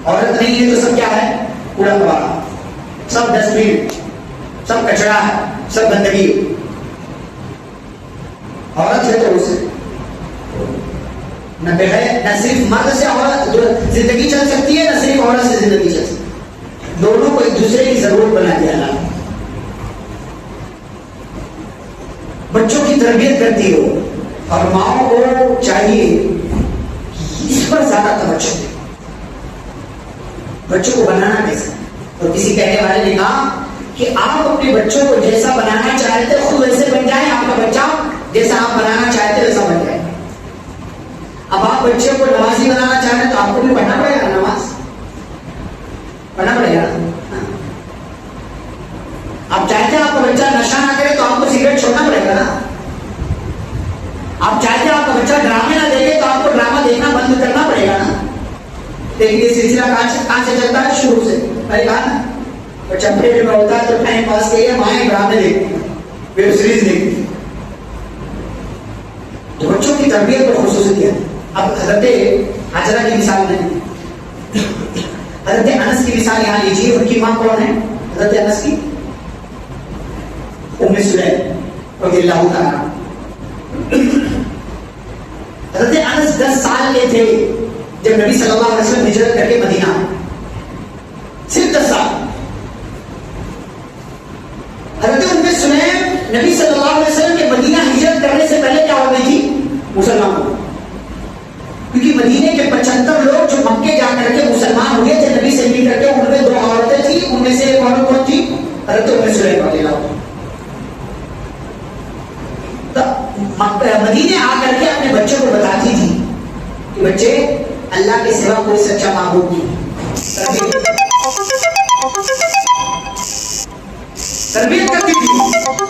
عورت نہیں ہے تو سب کیا ہے؟ کوڑا کباڑا، سب ڈسٹ بین، سب کچرا ہے، سب گندگی. عورت ہے تو اسے نہ صرف مرد سے عورت زندگی چل سکتی ہے، نہ صرف عورت سے زندگی چل سکتی ہے. دونوں کو ایک دوسرے کی ضرورت بنا دیا اللہ. بچوں کی تربیت کرتی ہو اور ماؤں کو چاہیے اس پر زیادہ توجہ دے. بچوں کو بنانا کیسے؟ اور کسی کہنے والے نے کہا کہ آپ اپنے بچوں کو جیسا بنانا چاہتے خود ویسے بن جائیں، آپ کا بچہ جیسا آپ بنانا چاہتے ویسا بن جائے. اب آپ بچے کو نمازی بنانا چاہ رہے ہیں تو آپ کو بھی پڑھنا پڑے گا، نماز پڑھنا پڑے گا. آپ چاہتے ہیں آپ کا بچہ نشہ نہ کرے تو آپ کو سگریٹ چھوڑنا پڑے گا نا. آپ چاہتے ہیں آپ کا بچہ ڈرامے نہ دیکھے تو آپ کو ڈرامہ دیکھنا بند کرنا پڑے گا نا. لیکن یہ سلسلہ کہاں سے چلتا ہے؟ شروع سے. میں نے کہا نا بچہ پیٹ میں ہوتا ہے تو ٹائم پاس کے لیے مائیں ڈرامے دیکھتی ہیں، ویب سیریز دیکھتی ہیں. تو بچوں کی تربیت پر خصوصیت ہے. اب حضرت حجرہ کی مثال نہیں، حضرت انس کی مثال یہاں لیجیے. ان کی ماں کون ہے؟ حضرت انس کی ام سلیم رضی اللہ تعالیٰ. حضرت انس 10 سال کے تھے جب نبی صلی اللہ علیہ وسلم ہجرت کر کے مدینہ، صرف 10 سال. حضرت ام سلیم نبی صلی اللہ علیہ وسلم کے مدینہ ہجرت کرنے سے پہلے کیا ہو گئی تھی؟ مسلمان ہو. کیونکہ مدینے کے 75 لوگ جو مکے جا کر کے مسلمان ہوئے تھے نبی سے مل کر کے، ان میں 2 عورتیں تھیں. ان میں سے ایک عورت کون تھی؟ حضرت ام سلیم رضی اللہ عنہ. مدینے آ کر کے اپنے بچوں کو بتاتی تھی کہ بچے اللہ کے سوا کوئی سچا معبود نہیں. تربیت کرتی تھی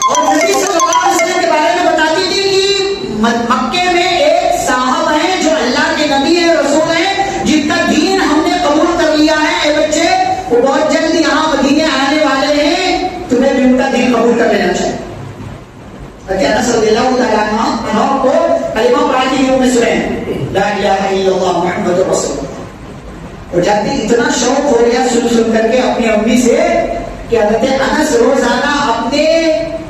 اور نبی صلی اللہ علیہ وسلم کے بارے میں بتاتی تھی کہ مکے میں ایک صاحب ہیں جو اللہ کے نبی ہیں، رسول ہیں، جن کا دین ہم نے قبول کر لیا ہے. اے بچے وہ بہت جلد یہاں مدینے آنے والے ہیں، تمہیں بھی ان کا دین قبول کر لینا چاہیے. انس رضی اللہ تعالیٰ عنہ کو کلمہ پڑھاتی ہے ام سلیم، لا الہ الا اللہ محمد رسول اللہ. اور جاتی اتنا شوق ہو گیا سن کر کے اپنی امی سے کہ حضرت انس روزانہ اپنے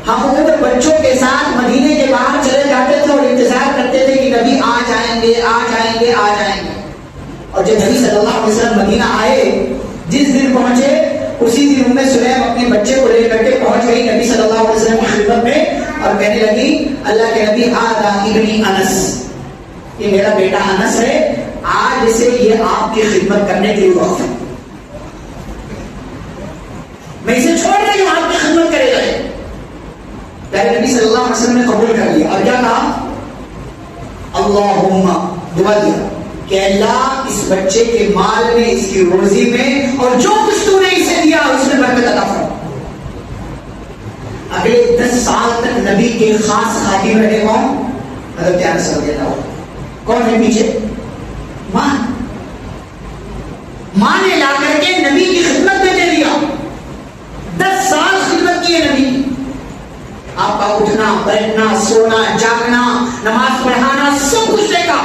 ہم عمر بچوں کے ساتھ مدینے کے باہر چلے جاتے تھے اور انتظار کرتے تھے کہ نبی آ جائیں گے آ جائیں گے آ جائیں گے. اور جب نبی صلی اللہ علیہ وسلم مدینہ آئے، جس دن پہنچے اسی دن ام سلیم اپنے بچے کو لے کر کے پہنچ گئی نبی صلی اللہ علیہ وسلم کی خدمت میں اور کہنے لگی اللہ کے نبی ھذا ابنی انس، یہ میرا بیٹا انس ہے، آج سے یہ آپ کی خدمت کرنے کے لیے وقت ہے، میں اسے چھوڑ رہی ہوں، آپ کی خدمت کرے گا. پہلے نبی صلی اللہ علیہ وسلم نے قبول کر لیا اور کیا کہا؟ اللہم، دعا دیا کہ اللہ اس بچے کے مال میں، اس کی روزی میں اور جو کچھ تو نے اسے دیا اس میں برکت عطا فرما. اگلے 10 سال تک نبی کے خاص خادم رہے کون؟ حضرت انس رضی اللہ عنہ. کون ہے پیچھے؟ ماں. ماں نے لا کر کے نبی کی خدمت میں دے دیا. 10 سال خدمت کی ہے نبی کی. آپ کا اٹھنا بیٹھنا سونا جاگنا نماز پڑھانا سب کچھ دیکھا.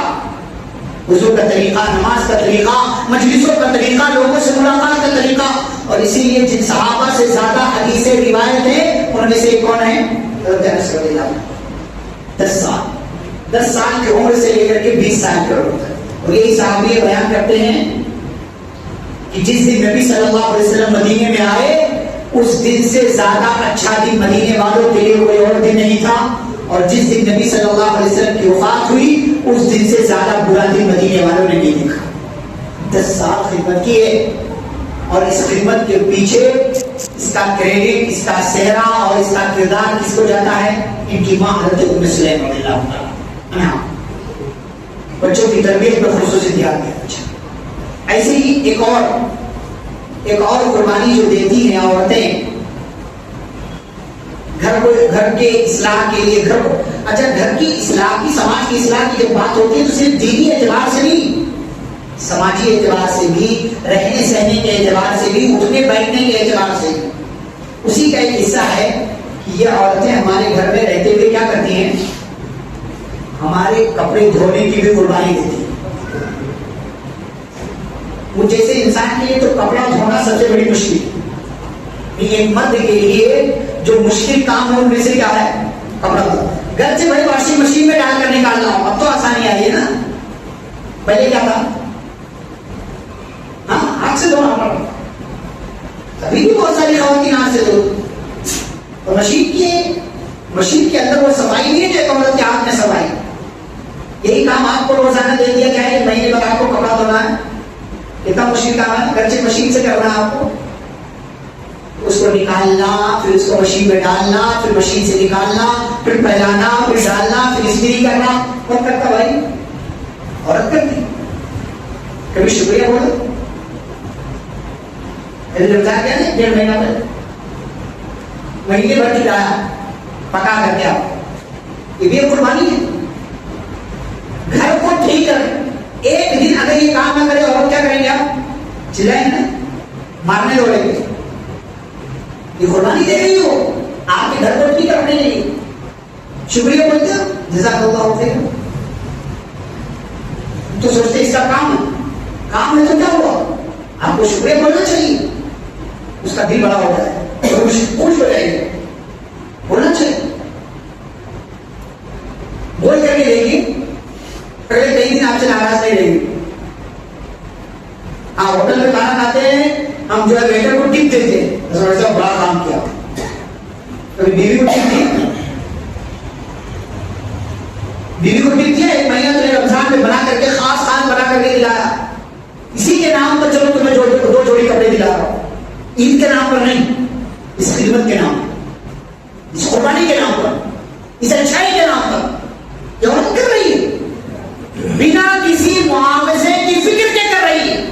وضو کا طریقہ, نماز کا طریقہ, مجلسوں کا طریقہ, لوگوں سے ملاقات کا طریقہ. اور اسی لیے جن صحابہ سے زیادہ حدیث روایت ہے ان میں سے ایک کون ہے؟ حضرت انس رضی اللہ عنہ. 10 سال کی عمر سے لے کر کے 20 سال کی عمر تک. اور یہی صحابی بیان کرتے ہیں کہ جس دن نبی صلی اللہ علیہ وسلم مدینے میں آئے اس دن سے زیادہ اچھا دن مدینے والوں کے لیے کوئی اور دن نہیں تھا. اور جس دن نبی صلی اللہ علیہ وسلم کی وفات ہوئی اس دن سے زیادہ برا دن مدینے والوں نے نہیں دیکھا. 10 سال خدمت کی ہے اور اس خدمت کے پیچھے اس کا کریڈٹ, اس کا صحرا اور اس کا کردار کس کو جاتا ہے؟ ان کی ماں حضرت ام سلیم رضی اللہ عنہا. بچوں کی تربیت پر خصوصی دھیان دیا. ایسے ہی ایک اور قربانی جو دیتی ہیں عورتیں گھر کے اصلاح کے لیے. اچھا, گھر کی اصلاح کی, سماج کی اصلاح کی جب بات ہوتی ہے تو صرف دینی اعتبار سے نہیں, سماجی اعتبار سے بھی, رہنے سہنے کے اعتبار سے بھی, اٹھنے بیٹھنے کے اعتبار سے. اسی کا ایک حصہ ہے کہ یہ عورتیں ہمارے گھر میں رہتے ہوئے کیا کرتی ہیں؟ ہمارے کپڑے دھونے کی بھی قربانی دیتی ہیں. وہ جیسے انسان کے لیے تو کپڑا دھونا سب سے بڑی مشکل ہے. ایک مرد کے لیے جو مشکل کام ہے ان میں سے کیا ہے؟ کپڑا دھونا. گھر سے بڑی واشنگ مشین میں ڈال کر نکالنا ہو, اب تو آسانی آئی ہے نا. پہلے کیا تھا؟ ہاں, ہاتھ سے دھونا پڑتا. ابھی بھی بہت ساری خواتین ہاتھ سے دھوتی. اور مشین کے اندر وہ صفائی نہیں ہے جو ایک عورت کے ہاتھ میں صفائی. یہی کام آپ کو روزانہ دے دیا گیا ہے کہ مہینے بعد آپ کو کپڑا دھونا ہے. اتنا مشکل کام ہے, گھر سے مشین سے کرنا ہے آپ کو. اس کو نکالنا, پھر اس کو مشین میں ڈالنا, پھر مشین سے نکالنا, پھر پھیلانا, پھر ڈالنا, پھر استری کرنا. کون کرتا بھائی؟ عورت کرتی. کبھی شکریہ بولو. رمضان کیا ہے 1.5 مہینہ پہلے مہینے بھر کھلایا پکا کر کے آپ, یہ بھی ایک قربانی ہے. گھر کو ٹھیک کر, ایک دن اگر یہ کام نہ کرے اور کیا کریں گے آپ؟ چلائیں گے, مارنے دوڑیں گے. یہ قربانی دے رہی ہو آپ کے گھر کو ٹھیک رکھنے کے لیے. شکریہ بولتے ہو, جزاک اللہ خیر. تو سوچتے اس کا کام ہے تو کیا ہوا, آپ کو شکریہ بولنا چاہیے. اس کا دل بڑا ہوتا ہے, خوش ہو جائے گا, بولنا چاہیے. بول کر کے دیکھیے, اگلے کئی دن آپ سے ناراض نہیں رہیں گے. ہاں, ہوٹل میں کھانا کھاتے ہیں ہم, جو ہے ویٹر کو ٹپ دیتے ہیں, بڑا کام کیا. کبھی بیوی کو ٹپ دی, بیوی کو ٹپ دیا, 1 مہینہ تو رمضان میں بنا کر کے خاص خان بنا کر کے دلایا. اسی کے نام پر چلو تمہیں 2 جوڑی کپڑے دلا رہا ہوں, عید کے نام پر نہیں, اس خدمت کے نام پر, اس قربانی کے نام پر, اس اچھائی کے نام پر. یہ عورت کر رہی ہے بنا کسی معاوضے کی فکر کے کر رہی ہے.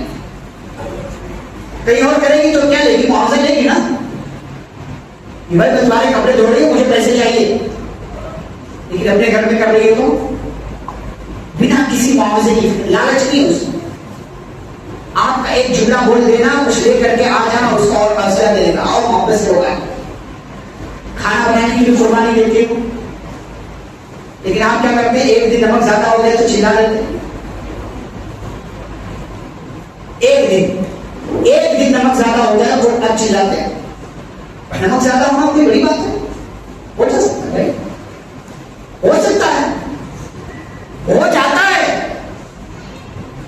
کہیں اور کرے گی تو کیا لے گی؟ معاوضہ لے گی نا. بھائی میں تمہارے کپڑے دھو رہی ہوں, مجھے پیسے چاہیے. لیکن اپنے گھر میں کر رہی ہے تو بنا کسی معاوضے کی لالچ نہیں. اس آپ کا ایک جملہ بول دینا, کچھ لے کر کے آ جانا, اس کا اور فیصلہ دے گا اور محبت سے ہوگا. کھانا بنانے کی بھی قربانی دیتے ہو, لیکن آپ کیا کرتے ہیں؟ ایک دن نمک زیادہ ہو گیا تو چلا لیتے. ایک دن نمک زیادہ ہو گیا تو اب چلاتے ہیں. نمک زیادہ ہونا کوئی بڑی بات ہے؟ ہو سکتا ہے, ہو سکتا ہے, ہو جاتا ہے.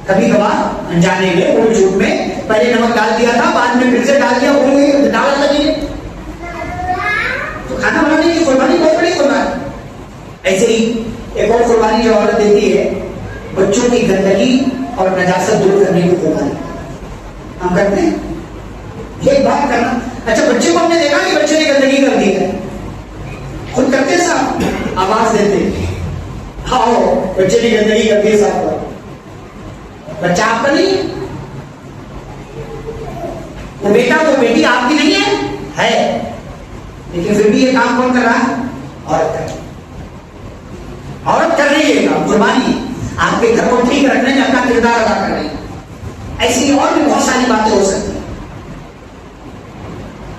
کبھی کبھار انجانے میں, وہ جھوٹ میں پہلے نمک ڈال دیا تھا, بعد میں پھر سے ڈال دیا, بھول گئی ڈال لگی. تو کھانا بنانے کی قربانی بہت بڑی قربانی. ایسے ہی ایک اور قربانی جو عورت دیتی ہے, بچوں کی گندگی اور نجاست دور کرنے کی قربانی. ہم کرتے ہیں ایک بات کرنا. اچھا, بچے کو ہم نے دیکھا کہ بچے نے گندگی کر دی ہے, خود کرتے صاحب, آواز دیتے, ہاؤ بچے نے گندگی کر دی صاحب. بچہ آپ کا نہیں ہے, وہ بیٹا وہ بیٹی آپ کی نہیں ہے, لیکن پھر بھی یہ کام کون کر رہا ہے؟ عورت کر رہی ہے کام, قربانی آپ کے گھر کو ٹھیک رکھنے میں اپنا کردار ادا کر رہی ہے. ایسی اور بھی بہت ساری ساری باتیں ہو سکتی ہیں.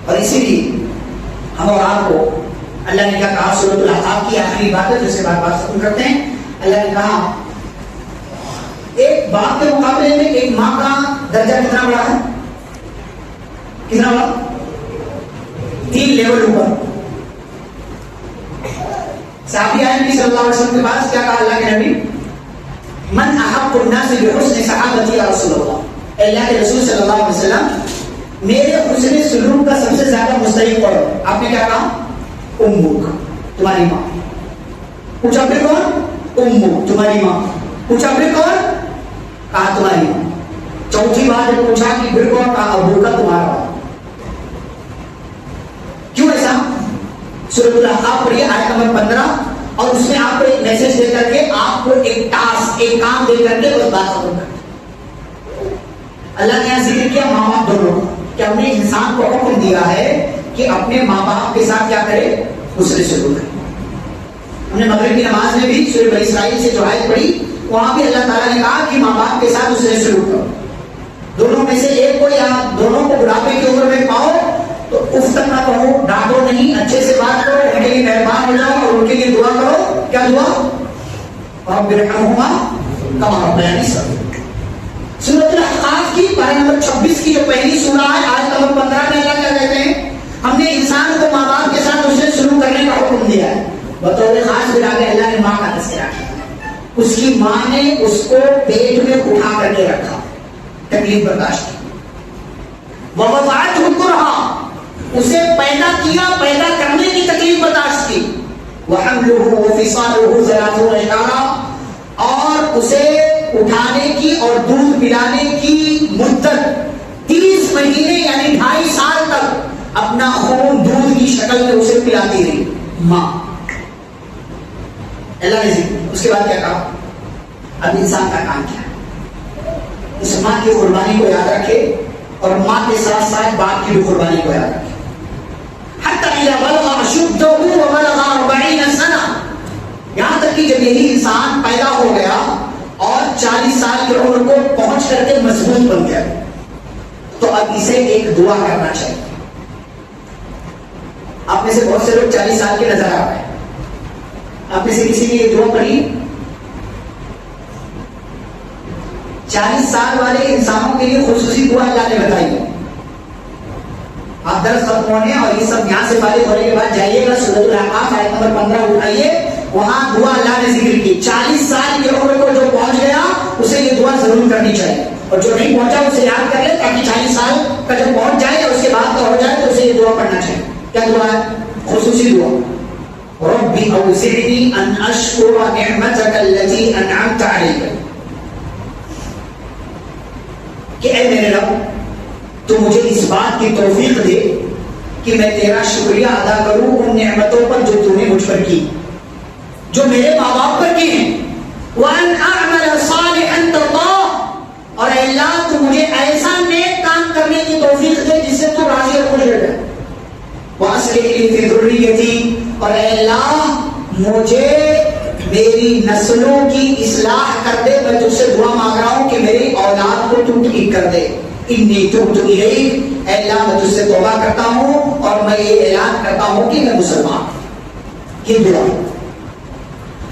اور اسی لیے ہم اور آپ کو اللہ نے کیا کہا؟ سورۃ الاحقاف کی آخری بات ہے جس کے بعد بات ختم کرتے ہیں. اللہ نے کہا ایک باپ کے مقابلے میں ایک ماں کا درجہ کتنا بڑا ہے؟ کتنا بڑا؟ 3 لیول اوپر. صحابی آئے نبی صلی اللہ علیہ وسلم کے پاس, کیا کہا اللہ کے نبی؟ من احق الناس بحسن صحابتی یا رسول اللہ, اللہ کے رسول صلی اللہ علیہ وسلم میرے حسن سلوک کا سب سے زیادہ مستحق کون؟ آپ نے کیا کہا؟ امک, تمہاری ماں. پوچھا پھر کون؟ امک, تمہاری ماں. پوچھا پھر کون؟ کہا تمہاری ماں. چوتھی بات جب پوچھا کہ پھر کون؟ کہا ابو کا, تمہارا. کیوں ایسا؟ سورۃ الاحقاف پڑھیے آیت نمبر 15, اور اس میں آپ کو ایک میسج دے کر کے, آپ کو ایک ٹاسک, ایک کام دے کر کے اس بات ختم کر. اللہ نے یہاں ذکر کیا ماں باپ دونوں, کہ ہم نے انسان کو حکم دیا ہے کہ اپنے ماں باپ کے ساتھ کیا کرے؟ حسن سلوک کرے. ہم نے مغرب کی نماز میں بھی سورہ بنی اسرائیل سے جو آیت پڑھی, وہاں بھی اللہ تعالیٰ نے کہا کہ ماں باپ کے ساتھ حسن سلوک کرو. دونوں میں سے ایک کو یا دونوں کو بڑھاپے کی عمر میں پاؤ تو اف تک نہ کہو, ڈانٹو نہیں, اچھے سے بات کرو, ان کے لیے مہربان ہو جاؤ اور ان کے لیے دعا کرو. کیا دعا؟ رب ارحمہما کما ربیانی صغیرا. سورۃ الاحقاف کی پارہ نمبر 26 کی جو پہلی سورہ ہے, آیت نمبر 15 میں اللہ کیا کہتے ہیں؟ ہم نے انسان کو ماں باپ کے ساتھ اسے شروع کرنے کا حکم دیا ہے. بطور خاص پھر آگے اللہ نے ماں کا تذکرہ کیا. اس کی ماں نے اس کو پیٹ میں اٹھا کر کے رکھا, تکلیف برداشت کی. ووضعته كرها, اسے پیدا کیا, پیدا کرنے کی تکلیف برداشت کی. وحمله وفصاله 30 شهرا, اور اسے اٹھانے کی اور دودھ پلانے کی مدت 30 مہینے یعنی 2.5 سال تک اپنا خون دودھ کی شکل میں اسے پلاتی رہی ماں. اللہ نے اس کے بعد کیا کہا؟ اب انسان کا کام کیا ہے؟ اس ماں کی قربانی کو یاد رکھے اور ماں کے ساتھ ساتھ باپ کی بھی قربانی کو یاد رکھے. حتی اذا بلغ اشدہ وبلغ 40 سنہ, یہاں تک کہ جب یہی انسان پیدا ہو گیا اور 40 سال کی عمر کو پہنچ کر کے مضبوط بن گیا, تو اب اسے ایک دعا کرنا چاہیے. آپ میں سے بہت سے لوگ 40 سال کے نظر آ رہے ہیں. آپ میں سے کسی نے یہ دعا پڑھی؟ 40 سال والے انسانوں کے لیے خصوصی دعا اللہ نے بتائی ہے. آپ درس ختم ہونے اور یہ سب یہاں سے بالغ ہونے کے بعد جائیے گا سورۃ الاحقاف آیت نمبر 15 اٹھائیے, وہاں دعا اللہ نے ذکر کی. 40 سال کی عمر کو جو پہنچ گیا اسے یہ دعا ضرور کرنی چاہیے, اور جو نہیں پہنچا اسے یاد کر لے تاکہ 40 سال کا جب پہنچ جائے اور اس کے بعد کا ہو جائے تو اسے یہ دعا پڑھنا چاہیے. کیا دعا ہے؟ خصوصی دعا. ربی اوزعنی ان اشکر نعمتک التي انعمت علی, کہ اے میرے رب تو مجھے اس بات کی توفیق دے کہ میں تیرا شکریہ ادا کروں ان نعمتوں پر جو تو نے مجھ پر کی, جو میرے ماں باپ پر کی ہیں. وَأَنْ أَعْمَلَ صَالِحًا تَرْضَاهُ, اور اے اللہ تو مجھے ایسا نیک کام کرنے کی توفیق دے جس سے تو راضی اور خوش ہو جائے. وَأَصْلِحْ لِي فِي ذُرِّيَّتِي, اور اے اللہ مجھے میری نسلوں کی اصلاح کر دے. میں تجھ سے دعا مانگ رہا ہوں کہ میری اولاد کو تو ٹھیک کر دے. انی تبت الیک, اے اللہ میں تجھ سے توبہ کرتا ہوں اور میں یہ اعلان کرتا ہوں کہ میں مسلمان ہوں. یہ دعا.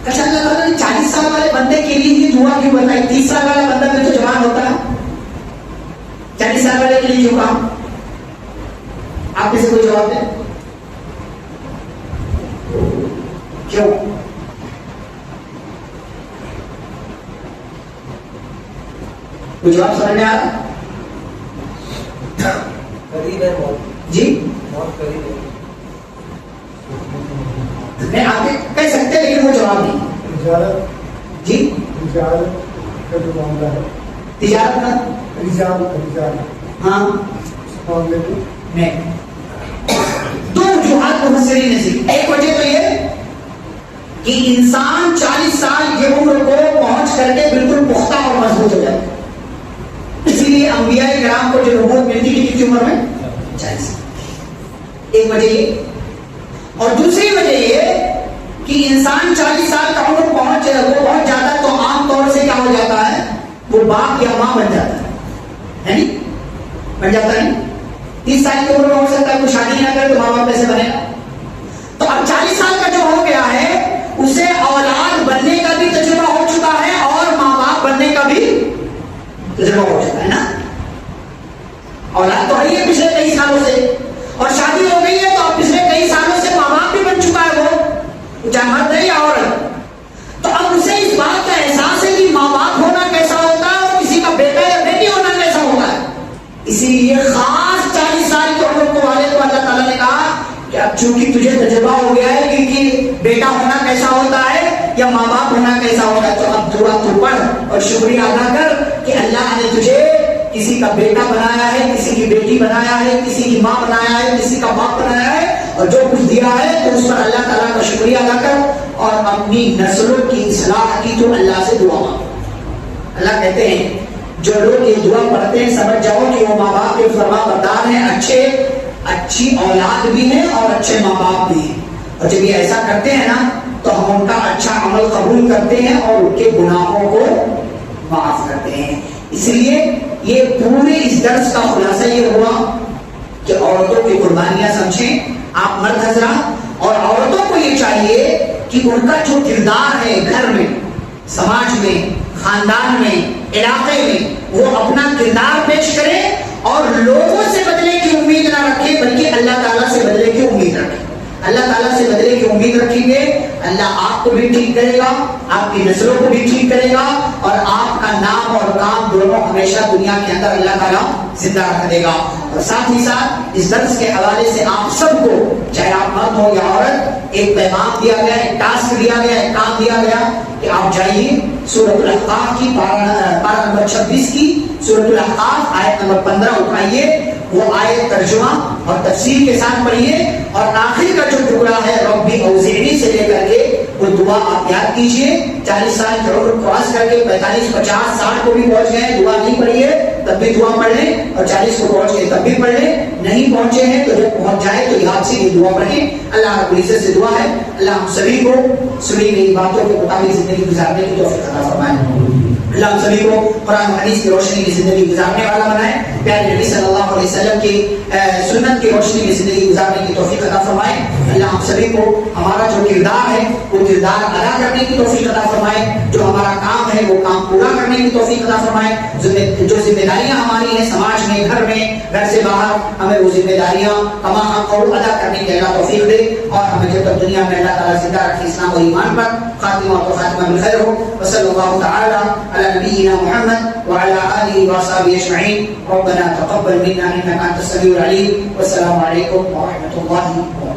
اچھا اللہ تعالیٰ نے 40 سال والے بندے کے لیے یہ دعا کیوں بتائی؟ 30 سال والا بندہ بھی تو جوان ہوتا ہے, 40 سال والے کے لیے کیوں کہا؟ آپ کسی کو جواب دیں کیوں؟ کوئی جواب سمجھ میں آ رہا؟ قریب ہے موت, جی موت قریب ہے. نہیں آپ کہہ سکتے لیکن وہ جواب نہیں. تجارت, جی تجارت کا جو معاملہ ہے, تجارت کا, تجارت ہاں معاملے کو نہیں. دو وجوہات مفسرین نے ذکر. ایک وجہ تو یہ کہ انسان 40 سال کی عمر کو پہنچ کر کے بالکل پختہ اور مضبوط ہو جائے. اسی لیے انبیاء کرام کو جو نبوت ملتی تھی کتنی عمر میں؟ 40. ایک وجہ یہ. اور دوسری وجہ یہ کہ انسان 40 سال کا عمر پہنچ جاتا ہے تو عام طور سے کیا ہو جاتا ہے؟ وہ باپ یا ماں بن جاتا ہے. بن جاتا نہیں؟ 30 سال کی عمر میں ہو سکتا ہے کوئی شادی نہ کرے تو ماں باپ کیسے بنے گا؟ تو اب 40 سال کا جو ہو گیا ہے اسے اولاد بننے کا بھی تجربہ ہو چکا ہے اور ماں باپ بننے کا بھی تجربہ ہو چکا ہے نا. اولاد تو ہے پچھلے کئی سالوں سے اور شادی ہو گئی ہے تو اب پچھلے کئی سالوں سے ماں باپ بھی بن چکا ہے وہ چاہے مرد ہے یا عورت. تو اب اسے اس بات کا احساس ہے کہ ماں باپ ہونا کیسا ہوتا ہے اور کسی کا بیٹا یا بیٹی ہونا کیسا ہوتا ہے. اسی لیے خاص 40 سال کی عمر کو والے کو اللہ تعالیٰ نے کہا کہ اب چونکہ تجھے تجربہ ہو گیا ہے کہ بیٹا ہونا کیسا ہوتا ہے یا ماں باپ ہونا کیسا ہوتا ہے تو اب تھوڑا تو پڑھ اور شکریہ ادا کر کہ اللہ نے تجھے کسی کا بیٹا بنایا ہے, کسی کی بیٹی بنایا ہے, کسی کی ماں بنایا ہے, کسی کا باپ بنایا ہے, اور جو کچھ دیا ہے تو اس پر اللہ تعالیٰ کا شکریہ ادا کر اور اپنی نسلوں کی اصلاح کی تو اللہ سے دعا مانگ. اللہ کہتے ہیں جو لوگ یہ دعا پڑھتے ہیں سمجھ جاؤ کہ وہ ماں باپ کے فرما بردار ہیں, اچھی اولاد بھی ہیں اور اچھے ماں باپ بھی ہیں. اور جب یہ ایسا کرتے ہیں نا تو ہم ان کا اچھا عمل قبول کرتے ہیں اور ان کے گناہوں کو معاف کرتے ہیں. اس لیے یہ پورے اس درس کا خلاصہ یہ ہوا کہ عورتوں کی قربانیاں سمجھیں آپ مرد حضرات, اور عورتوں کو یہ چاہیے کہ ان کا جو کردار ہے گھر میں, سماج میں, خاندان میں, علاقے میں, وہ اپنا کردار پیش کرے اور لوگوں سے بدلے کی امید نہ رکھے بلکہ اللہ تعالیٰ سے بدلے کی امید رکھے. اللہ تعالیٰ سے بدلے کی امید رکھیں گے اللہ آپ کو بھی ٹھیک کرے گا, آپ کی نسلوں کو بھی ٹھیک کرے گا اور آپ کا نام اور کام دونوں ہمیشہ دنیا کے اندر اللہ تعالیٰ زندہ رکھ دے گا. اور ساتھ ہی ساتھ اس درس کے حوالے سے آپ سب کو چاہے آپ مرد ہو یا عورت ایک پیغام دیا گیا, ایک ٹاسک دیا گیا, ایک کام دیا گیا کہ آپ جائیے سورۃ الاحقاف کی پارہ نمبر 26 کی سورۃ الاحقاف آیت نمبر 15 اٹھائیے, وہ آیت ترجمہ اور تفسیر کے ساتھ پڑھیے اور آخر کا جو ٹکڑا ہے ربی اوزعنی سے لے کر کے وہ دعا آپ یاد کیجئے. 40 سال کی عمر کراس کر کے 45, 50, 60 کو بھی پہنچ گئے, دعا نہیں پڑھی ہے تب بھی دعا پڑھ لیں, اور 40 کو پہنچ گئے تب بھی پڑھ لیں, نہیں پہنچے ہیں تو جب پہنچ جائے تو یاد سے یہ دعا پڑھیں. اللہ رب العزت سے دعا ہے اللہ ہم سبھی کو سنی گئی باتوں کے مطابق زندگی گزارنے کی توفیق عطا فرمائے. اللہ ہم سبھی کو قرآن و حدیث کی روشنی کی زندگی گزارنے والا بنائے, پیارے نبی صلی اللہ علیہ وسلم کی سنت کی روشنی کی زندگی گزارنے کی توفیق عطا فرمائے. اللہ ہم سبھی کو ہمارا جو کردار ہے وہ کردار ادا کرنے کی توفیق عطا فرمائے, جو ہمارا کام ہے وہ کام پورا کرنے کی توفیق عطا فرمائے. جو ذمہ داریاں ہماری ہیں سماج میں, گھر میں, گھر سے باہر, ہمیں وہ ذمہ داریاں تمام حق ادا کرنے کی اللہ توفیق دے اور ہمیں جب تک دنیا میں اللہ تعالیٰ زندہ رکھے اسلام و ایمان پر خاتمہ تو خاتمہ بالخیر ہو. وصلی اللہ تعالی علی نبینا محمد وعلى آله وصحبه أجمعين. ربنا تقبل منا إنك أنت السميع العليم والسلام عليكم ورحمة الله وبركاته.